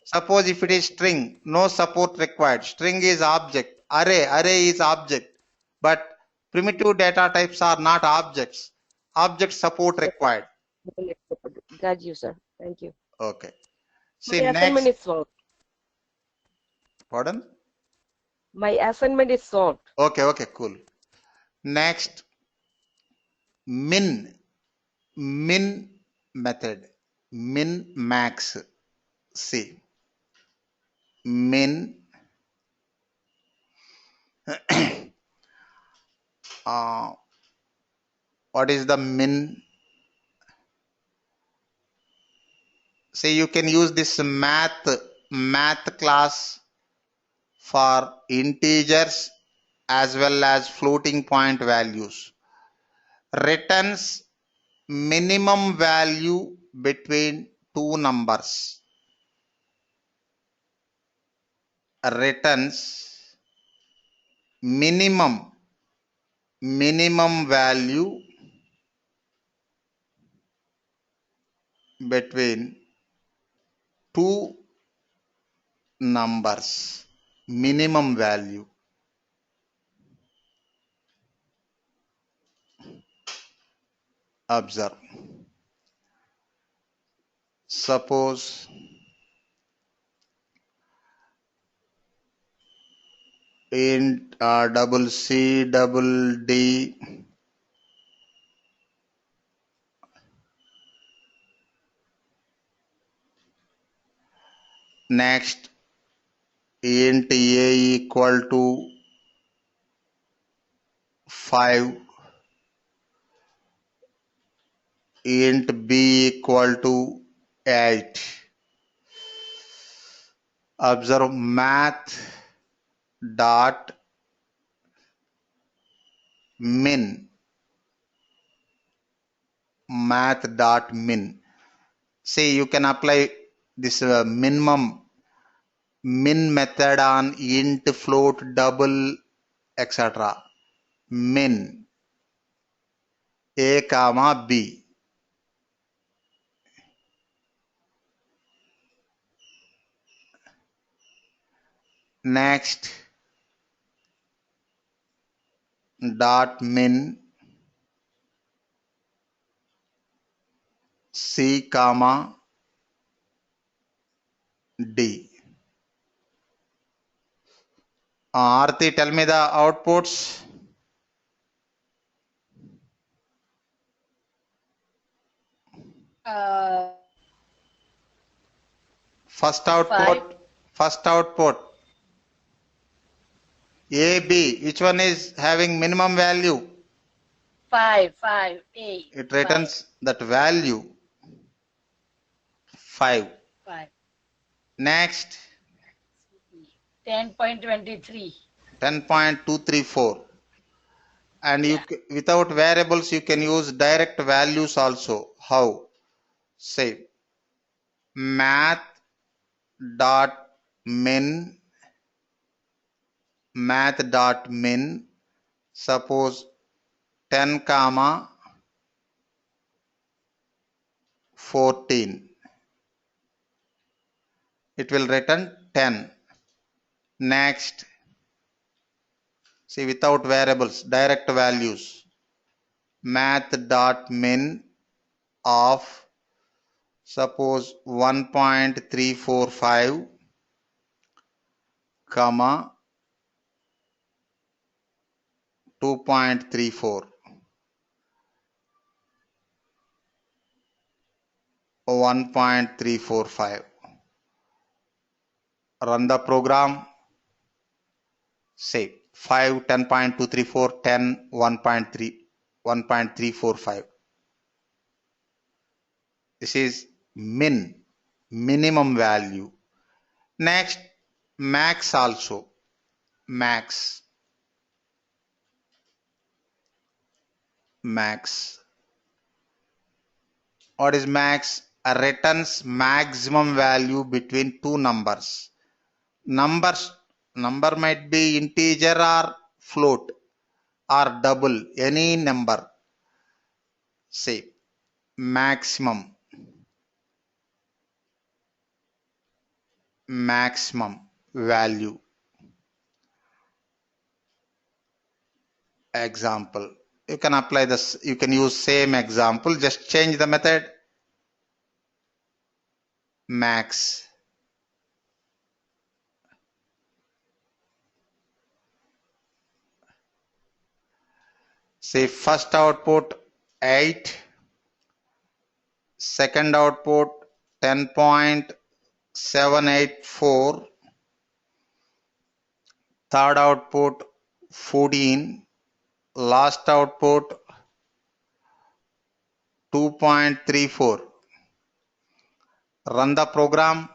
Suppose if it is string, no support required. String is object. Array is object. But primitive data types are not objects. Object support required. Got you, sir. Thank you. Okay. My See assignment next. is solved. Pardon? My assignment is solved. Okay, cool. Next, min method. Min max. See. Min what is the min? Say you can use this math class for integers as well as floating point values. Returns minimum value between two numbers. Returns minimum value between two numbers. Minimum value. Observe. Suppose int double C double D next int A equal to 5, int B equal to 8. Observe math dot min. Say you can apply this min method on int, float, double, etc. Min A comma B. Next dot min C comma D. Aarti, tell me the outputs. Uh, First output, A, B, which one is having minimum value? 5, A. It returns that value 5. 5. Next, 10.23. 10.234. And Yeah. without variables, you can use direct values also. How? Say math dot min, suppose 10 comma 14. It will return 10. Next, see without variables, direct values. Math dot min of suppose 1.345 comma 2.34. 1.345. Run the program. Say 5, 10.234, 10, 1.345. This is minimum value. Next, max also. Max. What is max? Returns maximum value between two numbers. Number might be integer or float or double, any number. Say maximum value. Example. You can apply this, you can use same example, just change the method. Max. Say first output 8, second output 10.784, third output 14, last output 2.34. Run the program.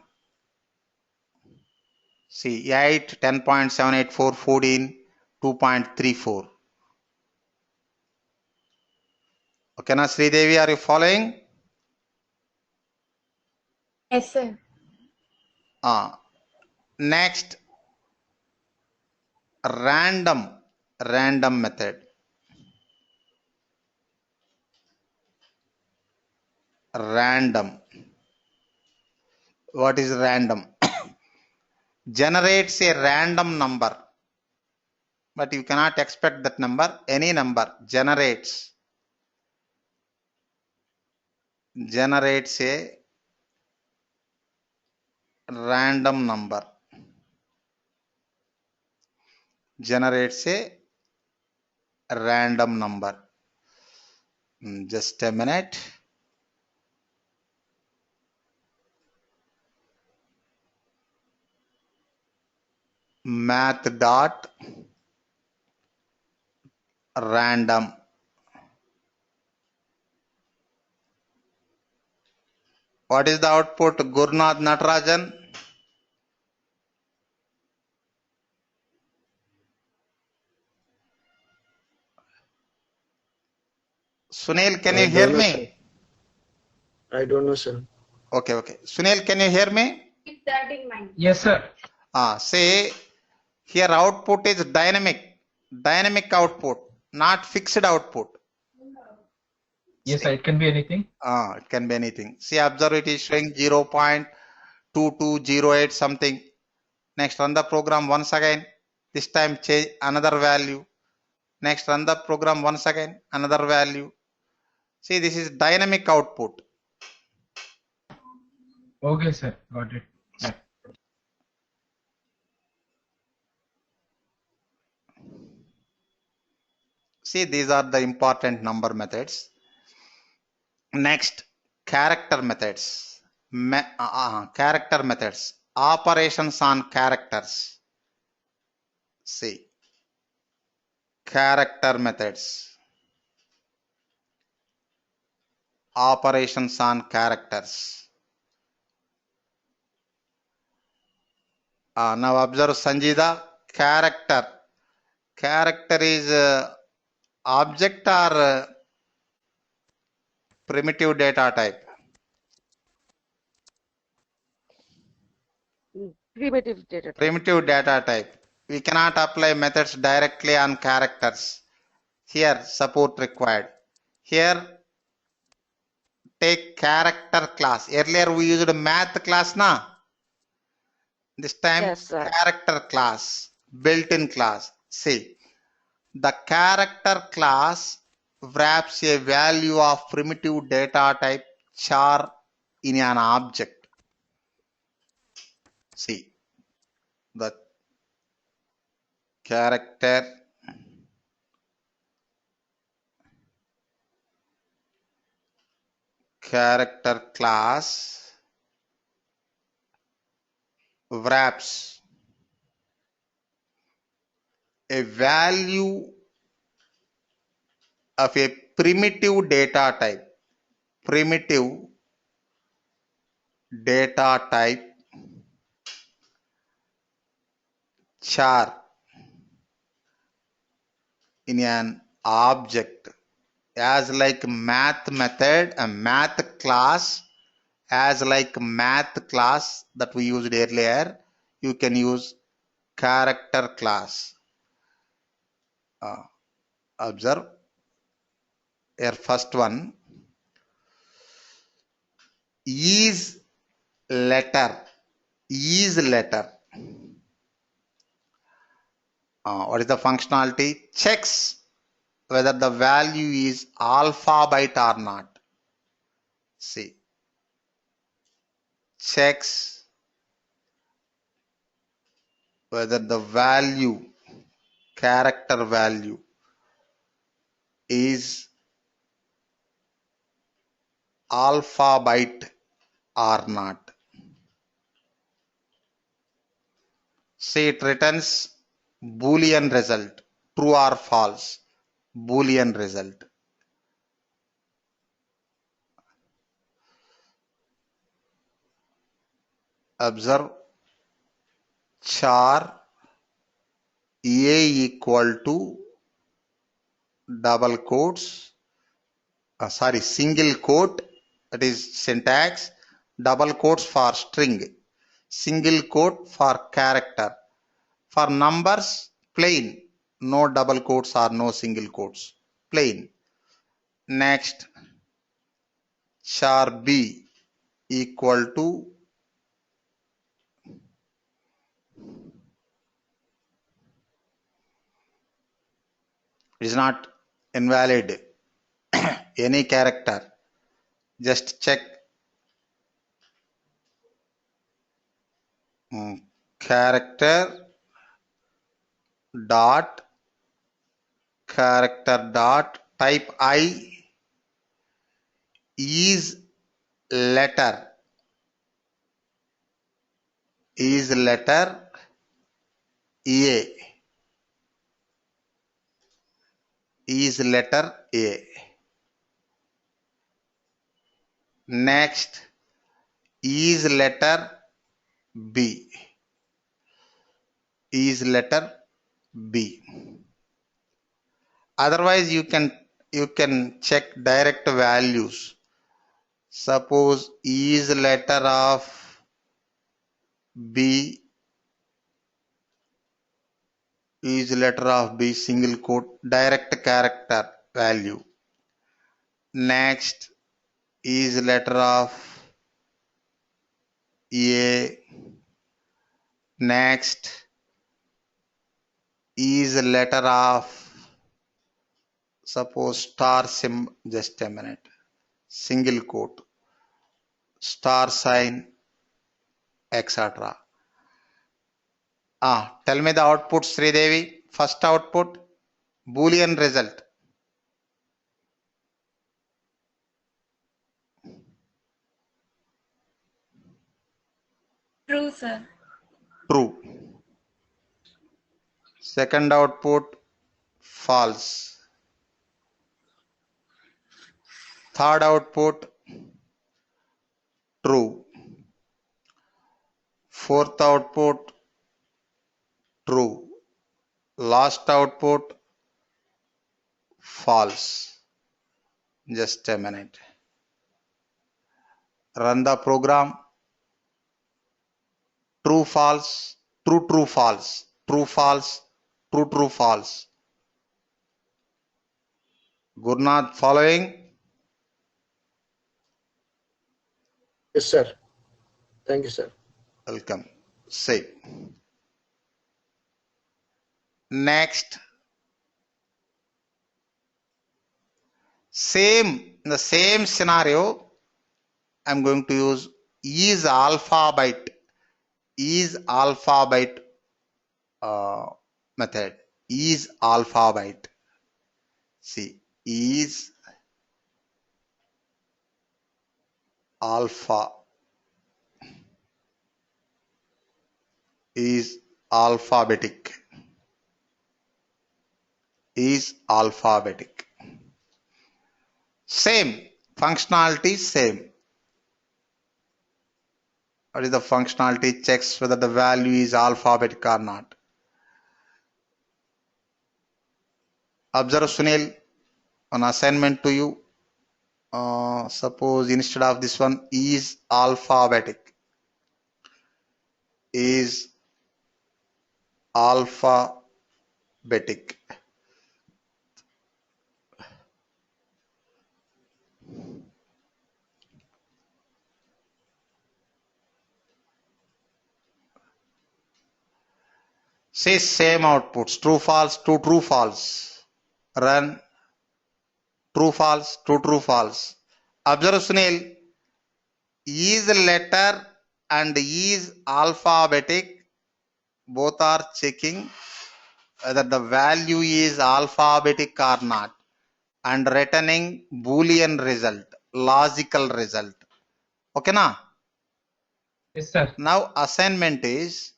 See 8, 10.784, 14, 2.34. Okay, now Sridevi, are you following? Yes, sir. Next, random method. Random. What is random? Generates a random number, but you cannot expect that number. Any number generates a random number. Generates a random number. Just a minute. Math dot random. What is the output? Gurnath Natarajan? Sunil, can I you hear don't know, me? sir. I don't know, sir. Okay. Sunil, can you hear me? Keep that in mind. Yes, sir. Say here output is dynamic output, not fixed output. Yes, sir. It can be anything. It can be anything. See, observe, it is showing 0.2208 something. Next, run the program once again. This time change another value. Next, run the program once again, another value. See, this is dynamic output. Okay, sir. Got it. Yeah. See, these are the important number methods. Next, character methods. Character methods. Operations on characters. See. Character methods. Operations on characters. Now observe Sanjida. Character. Character is object or primitive data type? Primitive data type. Primitive data type. We cannot apply methods directly on characters. Here, support required. Here, take character class. Earlier we used math class, na? This time, Yes, sir. character class, built-in class. See, the character class wraps a value of primitive data type char in an object. See, the character class wraps a value of a primitive data type char in an object as like math method, a math class, as like math class that we used earlier, you can use character class. Observe here, first one is letter. What is the functionality? Checks whether the value is alpha byte or not. See, checks whether the value, character value, is alpha byte or not. See, it returns Boolean result, true or false, Boolean result. Observe char A equal to double quotes, single quote, that is syntax, double quotes for string, single quote for character. For numbers, plain, no double quotes or no single quotes, plain. Next, char B equal to is not invalid any character. Just check character dot type I is letter A. Is letter A. Next is letter B. Is letter B. Otherwise, you can check direct values. Suppose is letter of B, is letter of B, single quote, direct character value. Next is letter of A. Next is letter of, suppose star symbol, just a minute, single quote, star sign, etc. Tell me the output, Sridevi. First output, Boolean result. True, sir. True. Second output, false. Third output, true. Fourth output, true. Last output, false. Just a minute. Run the program. True, false, true, true, false, true, false, true, true, false. Gurnath following? Yes, sir. Thank you, sir. Welcome. Save. Next. In the same scenario, I'm going to use is alphabet method. Is alphabet. See, is alpha is alphabetic. Is alphabetic. Same functionality, same. What is the functionality? Checks whether the value is alphabetic or not. Observe, Sunil, an assignment to you. Suppose instead of this one, is alphabetic. Is alphabetic. Say same outputs. True, false, true, true, false. Run. True, false, true, true, false. Observe, Sunil. Is letter and is alphabetic. Both are checking whether the value is alphabetic or not and returning Boolean result, logical result. Okay, na? Yes, sir. Now assignment is,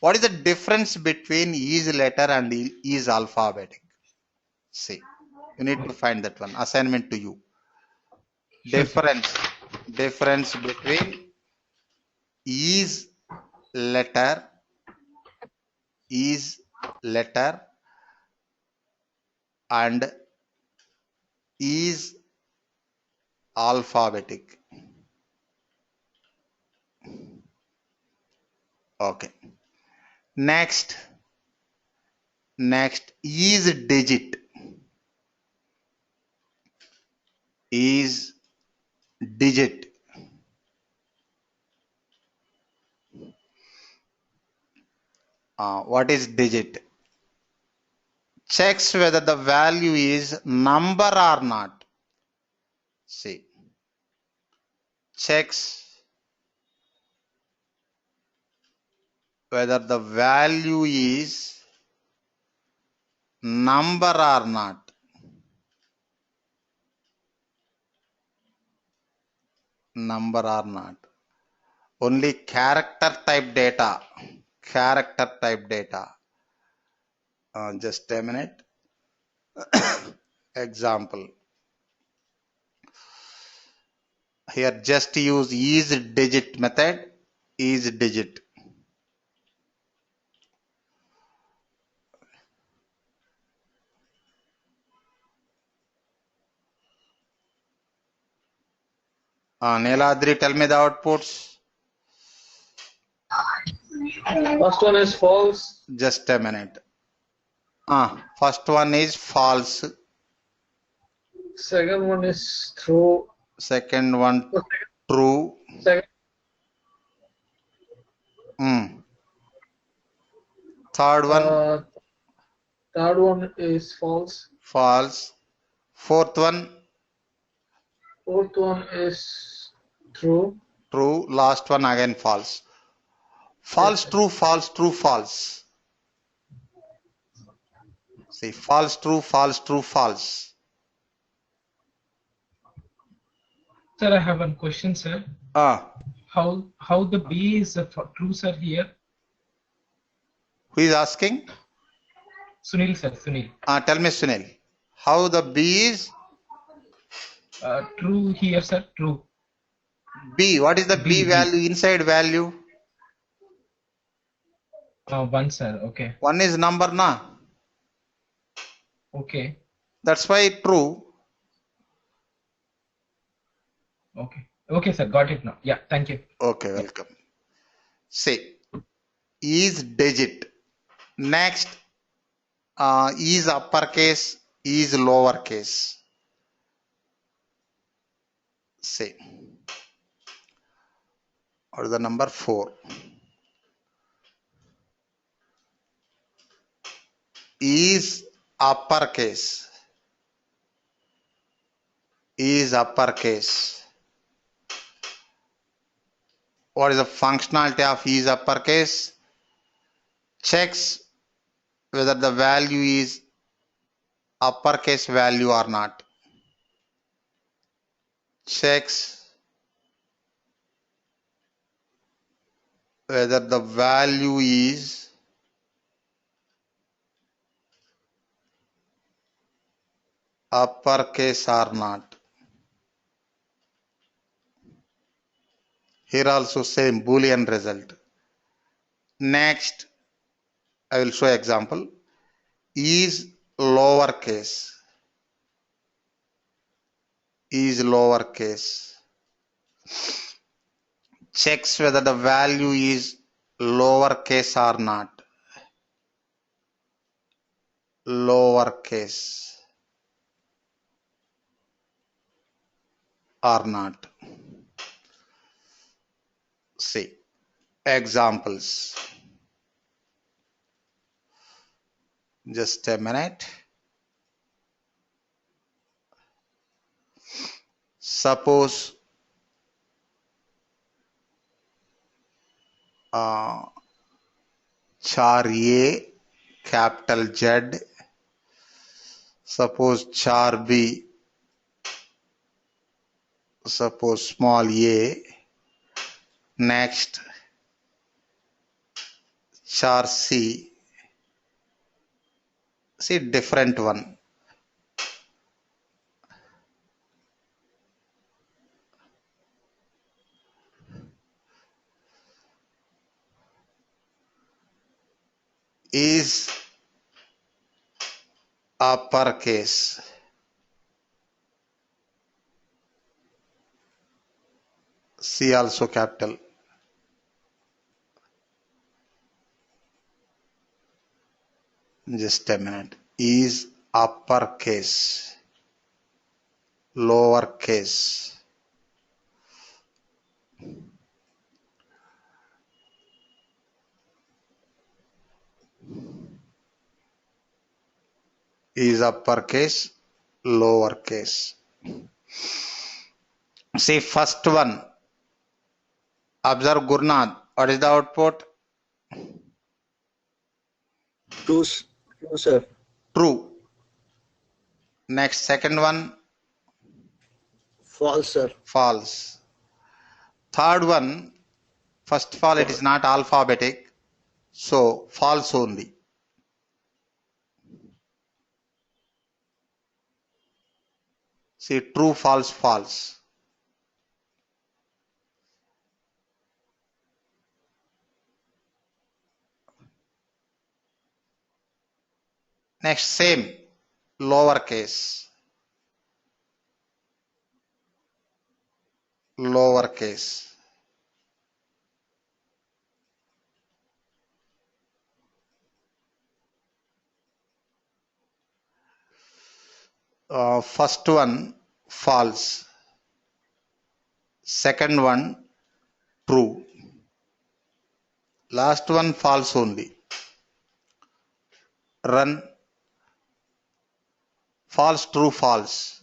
what is the difference between is letter and is alphabetic? See, you need to find that one. Assignment to you. Sure, sir. Difference between is letter and is alphabetic. Okay. Next is digit. Is digit. What is digit? Checks whether the value is number or not. See, checks whether the value is number or not. Number or not. Only character type data. Just a minute. Example. Here just use is digit method. Is digit. Neeladri, tell me the outputs. First one is false. Just a minute. First one is false. Second one is true. Second one true. Second, third one is false. False. Fourth one Fourth one is true. true. Last one again false. False, true, false, true, false. See, false, true, false, true, false. Sir, I have one question, sir. how the B is true, sir, here? Who is asking? Sunil, sir, Sunil. Tell me, Sunil. How the B is? True here, sir, true. B. What is the B B. value? Inside value? 1, sir, okay. 1 is number, na? Okay, That's why true. okay. Okay, sir, got it now. Yeah, thank you. Okay, welcome. Say, is digit. Next, is uppercase, is lowercase. Say, what is the number 4? Is uppercase, is uppercase. What is the functionality of is uppercase? Checks whether the value is uppercase value or not. Checks whether the value is uppercase or not. Here also same Boolean result. Next, I will show example. Is lowercase, is lowercase. Checks whether the value is lowercase or not. Lowercase or not. See examples. Just a minute. Suppose char A capital Z. Suppose char B, suppose small a. Next, char C. See different one. Is uppercase. C also capital. Just a minute. Is uppercase. Lowercase. Is uppercase. Lowercase. See first one. Observe Gurnath. What is the output? True, true, sir. True. Next, second one. False, sir. False. Third one. First of all, it is not alphabetic. So, false only. See, true, false, false. Next, same. Lowercase. Lowercase. First one, false. Second one, true. Last one, false only. Run. False, true, false.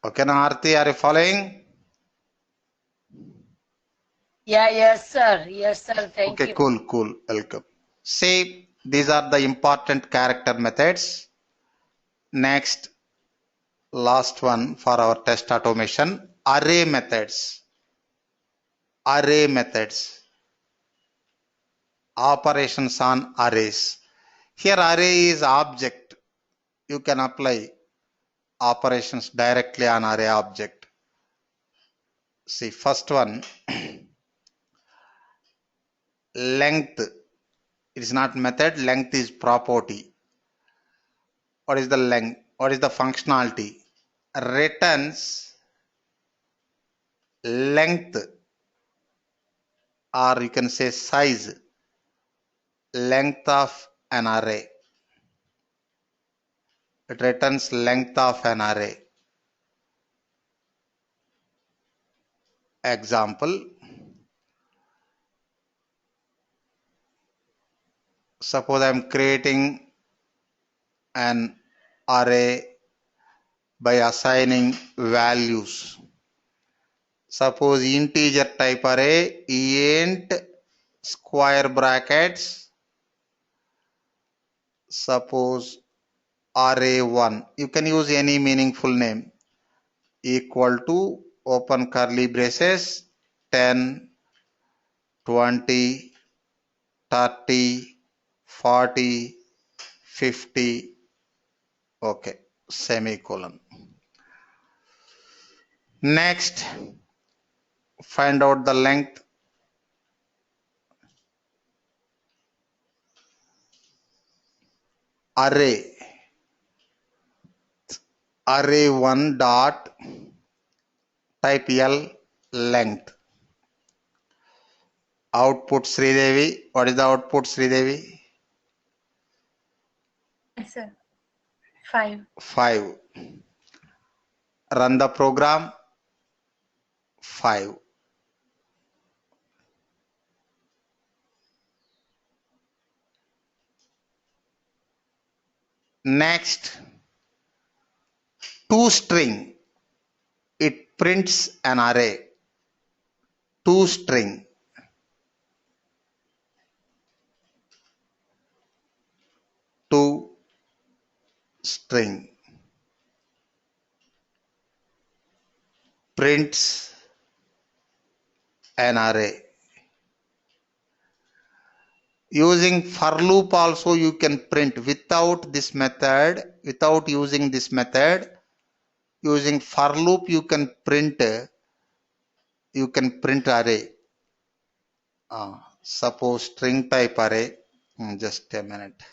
Okay, now Aarti, are you following? Yeah, yes, sir. Yes, sir. Thank Okay, you. cool, cool. Welcome. See, these are the important character methods. Next, last one for our test automation, array methods. Array methods. Operations on arrays. Here array is object. You can apply operations directly on array object. See, first one, length. It is not method, length is property. What is the length? What is the functionality? Returns length, or you can say size, length of an array. It returns length of an array. Example, suppose I am creating an array by assigning values. Suppose integer type array, int square brackets, suppose array1. You can use any meaningful name, equal to open curly braces 10, 20, 30, 40, 50, okay, semicolon. Next, find out the length. Array1 dot type L length. Output Sridevi. What is the output Sridevi? Yes, sir. 5. 5. Run the program. 5. Next, toString. It prints an array. toString. toString. Prints an array. Using for loop also you can print without this method, without using this method. Using for loop you can print array. Suppose string type array. Just a minute.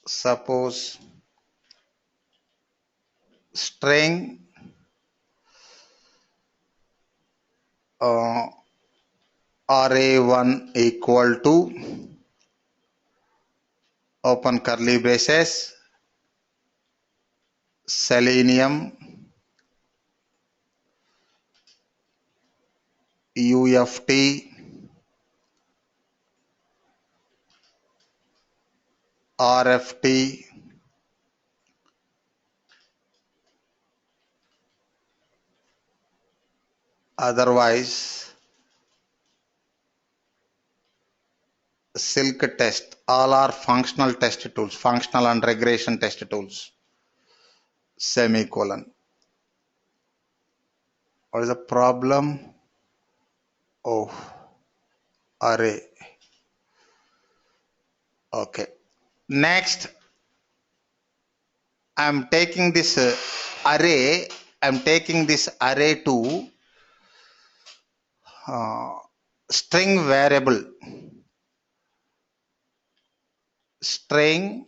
Suppose string array1 equal to open curly braces selenium uft rft otherwise silk test. All are functional test tools, functional and regression test tools, semicolon. What is the problem? Oh, array. Okay. Next, I am taking this array. I am taking this array to string variable. String,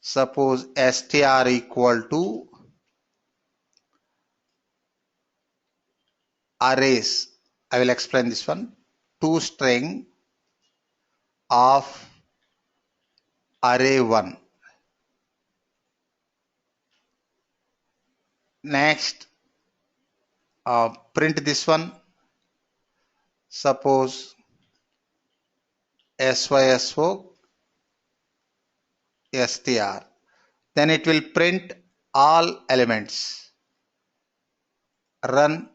suppose str equal to arrays. I will explain this one. toString of array1. Next, print this one. Suppose syso str. Then it will print all elements. Run,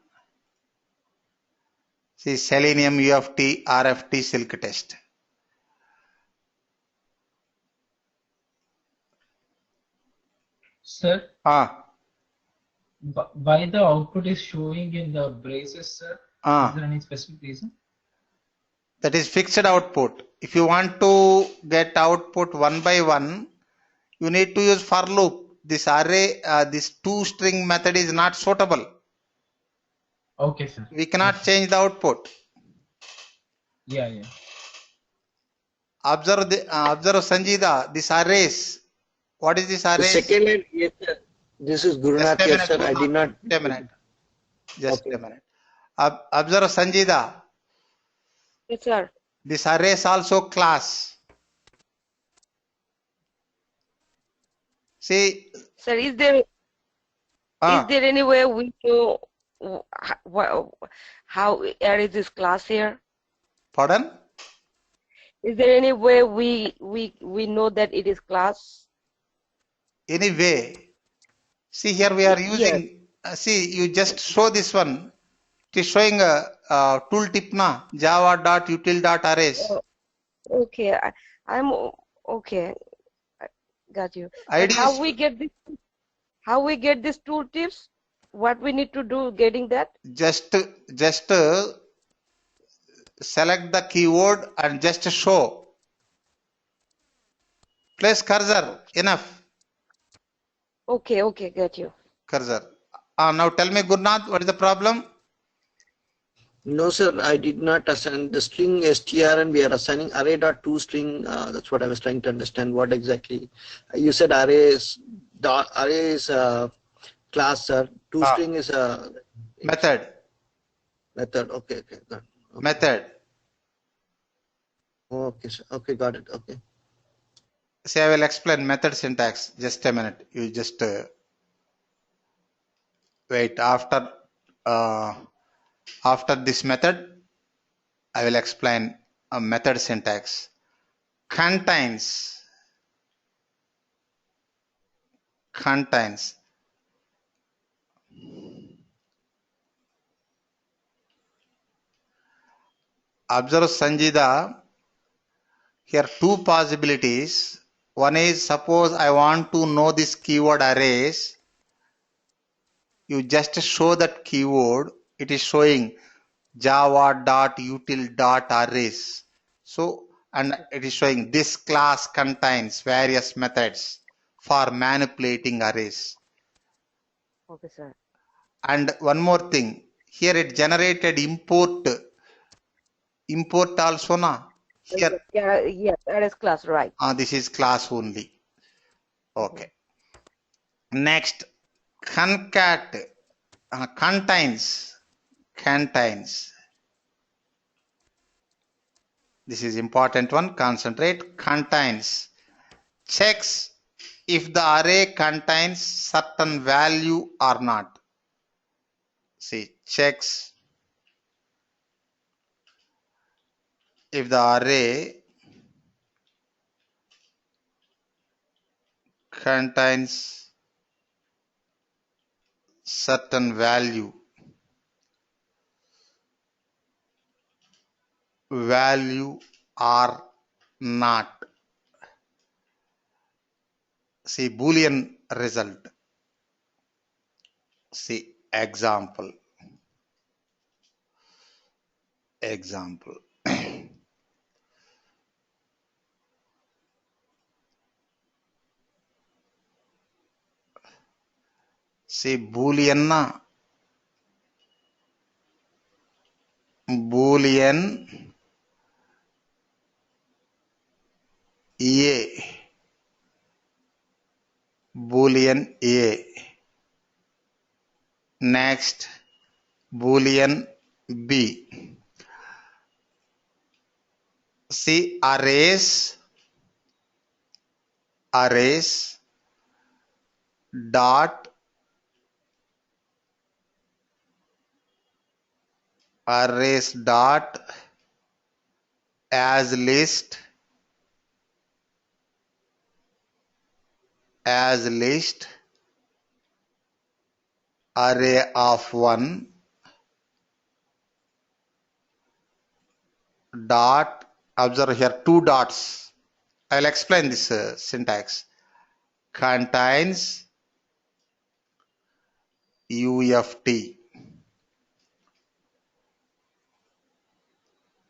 See, selenium, UFT, RFT, silk test. Sir, Ah, why the output is showing in the braces, sir? Is there any specific reason? that is fixed output. If you want to get output one by one, you need to use for loop. This array, this two string method is not suitable. Okay, sir. We cannot change the output. Yeah, yeah. Observe Sanjida, this arrays. What is this The arrays? second line, yes, sir. This is Gurunath, Just a yes, minute, sir. I did not. Just a minute. Just Okay. a minute. Observe Sanjida. Yes, sir. This arrays also class. See, Sir, is there any way we know how array is class here? pardon? Is there any way we know that it is class? Anyway, see here we are Yes. using, see you just show this one. It is showing a tooltip na java.util.arrays. Okay, I'm okay. I got you. But ID how is we get this? How we get these tooltips? What we need to do getting that? just select the keyword and just show. Place cursor. Enough. Okay, got you. Cursor. Now tell me, Gurnath, what is the problem? No, sir, I did not assign the string str and we are assigning array.toString. That's what I was trying to understand. What exactly? You said array is class, sir. ToString is a Method. method. Okay, got it. Okay. Method. Okay, sir. Okay, got it. Okay. See, I will explain method syntax. Just a minute. You just wait. After this method, I will explain a method syntax. Contains. Observe Sanjida. Here two possibilities. One is, suppose I want to know this keyword arrays. You just show that keyword. It is showing java.util.arrays. So, and it is showing this class contains various methods for manipulating arrays. Okay, sir. And one more thing, here it generated import also na. Here, Yes, array class, right. this is class only. Okay. Next, concat contains. This is important one. Concentrate. Contains. Checks if the array contains certain value or not. See, checks if the array contains certain value or not. See, Boolean result. See, example. See, Boolean Boolean A. Next, Boolean B. See, arrays dot as list array of one dot, observe here two dots. I will explain this syntax. Contains UFT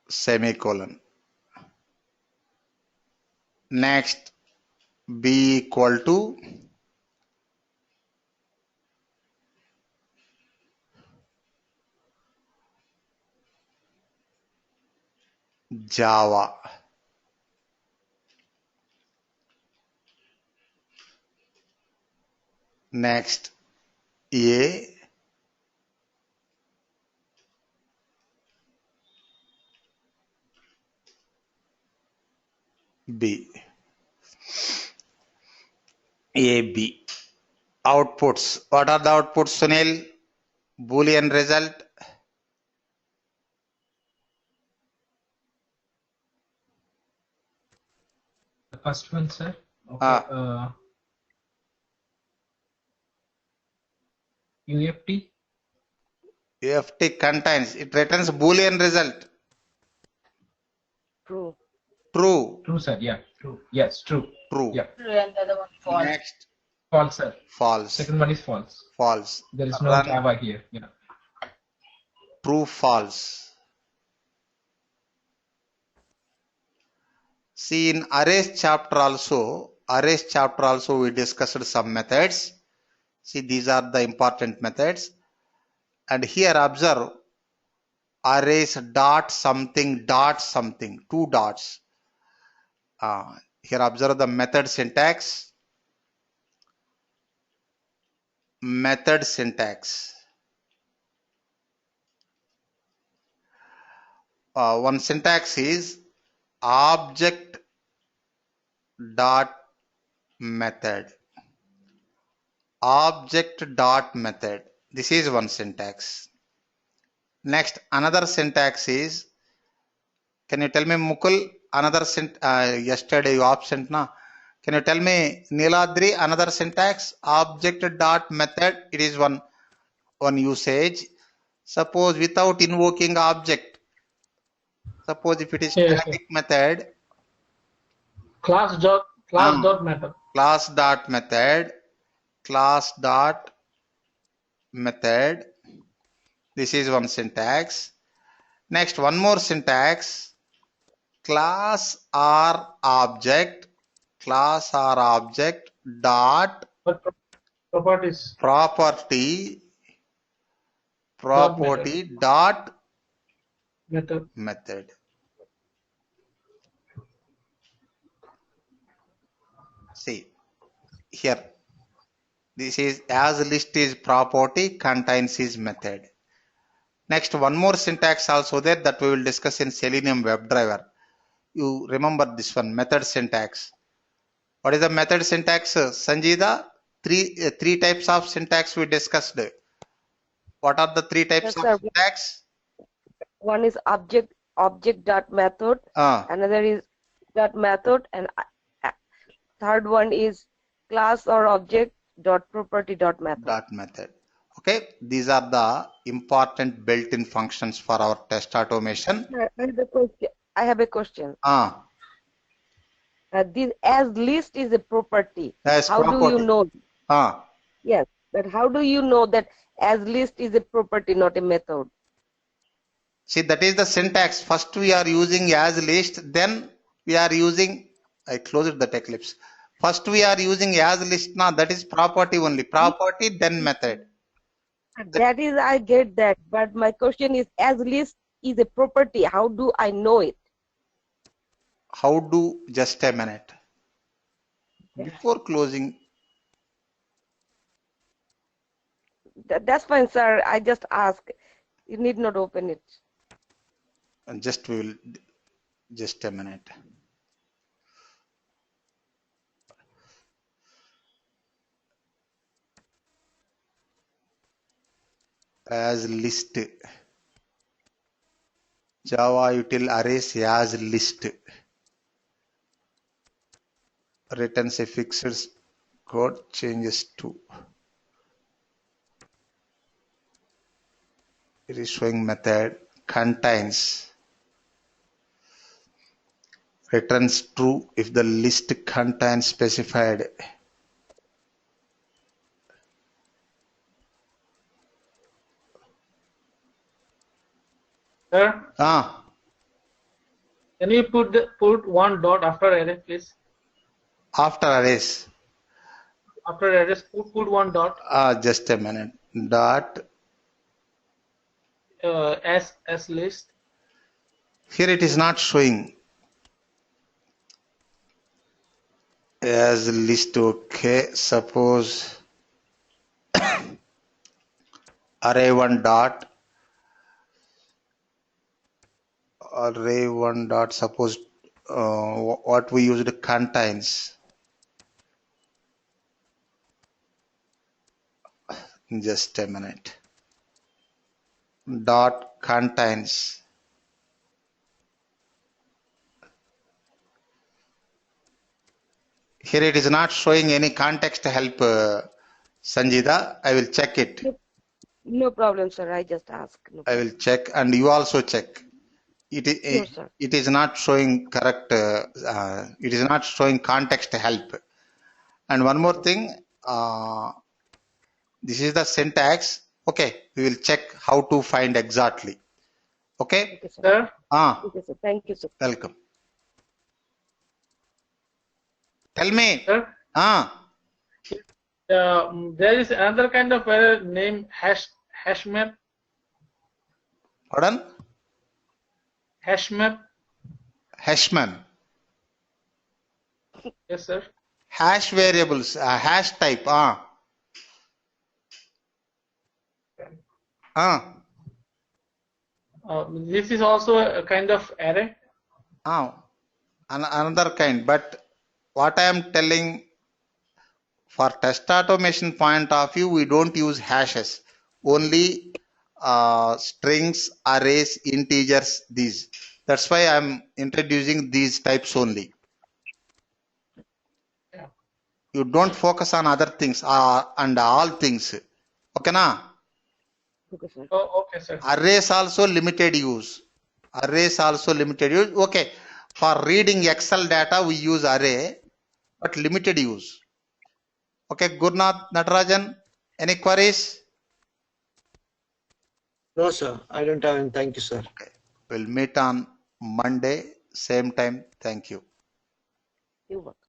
semicolon. Next, B equal to Java. Next, A B. A B. Outputs. What are the outputs, Sunil? Boolean result. The first one, sir. Okay. UFT. UFT contains. It returns Boolean result. True. True. True, sir. Yeah. True. Yes. True. True. Yeah. True, and the other one false. Next, False, sir. false. Second one is false. False. There is no Run. Java here. Yeah. True, false. See, in arrays chapter also we discussed some methods. See, these are the important methods. And here observe arrays dot something, two dots. Here observe the method syntax. Method syntax. One syntax is object dot method. Object dot method. This is one syntax. Next, another syntax is, can you tell me, Mukul, another yesterday you absent na? Can you tell me, Niladri, another syntax? Object dot method. It is one usage. Suppose without invoking object. Suppose if it is static method. Class dot method. Class dot method. Class dot method. This is one syntax. Next, one more syntax. Class or object. Class or object dot Properties. Property dot method. See here, this is as list is property, contains is method. Next, one more syntax also there that we will discuss in Selenium WebDriver. You remember this one, method syntax. What is the method syntax, Sanjida? Three types of syntax we discussed. What are the three types of syntax? One is object dot method. Another is dot method, and third one is class or object dot property dot method. Okay, these are the important built-in functions for our test automation. I have a question. This as list is a property. How do you know? Yes, but how do you know that as list is a property, not a method? See, that is the syntax. First we are using as list, then we are using, I closed the Eclipse. First we are using as list, now that is property only. Property, then method. That is, I get that, but my question is, as list is a property, how do I know it? How do, just a minute. Before closing. That's fine, sir. I just ask. You need not open it. And just we will, just a minute. As list. Java util arrays as list. Returns a fixed code, changes to. It is showing method contains. returns true if the list contains specified. Sir, can you put one dot after array, please? After arrays. After arrays, put one dot. Just a minute. Dot. As list. Here it is not showing as list. Okay, suppose array1 dot array1 dot suppose what we used contains. Just a minute. Dot contains. Here it is not showing any context help, Sanjida. I will check it. No problem, sir. I just asked. No I will check, and you also check. It is not showing correct. It is not showing context help. And one more thing. This is the syntax. Okay, we will check how to find exactly. Okay. Okay, sir. Okay, sir. Thank you, sir. Welcome. Tell me. Sir? There is another kind of error named hashmap. Pardon? Hashmap. Hashman. Yes, sir. Hash variables, hash type. This is also a kind of array. Another kind, but what I am telling, for test automation point of view, we don't use hashes, only strings, arrays, integers, these. That's why I'm introducing these types only. Yeah. You don't focus on other things and all things. Okay, na? Okay, sir. Oh, okay, sir. Arrays also limited use. Arrays also limited use. Okay. For reading Excel data, we use array, but limited use. Okay, Gurnath, Natarajan, any queries? No, sir. I don't have any. Thank you, sir. Okay. We'll meet on Monday, same time. Thank you. You're welcome.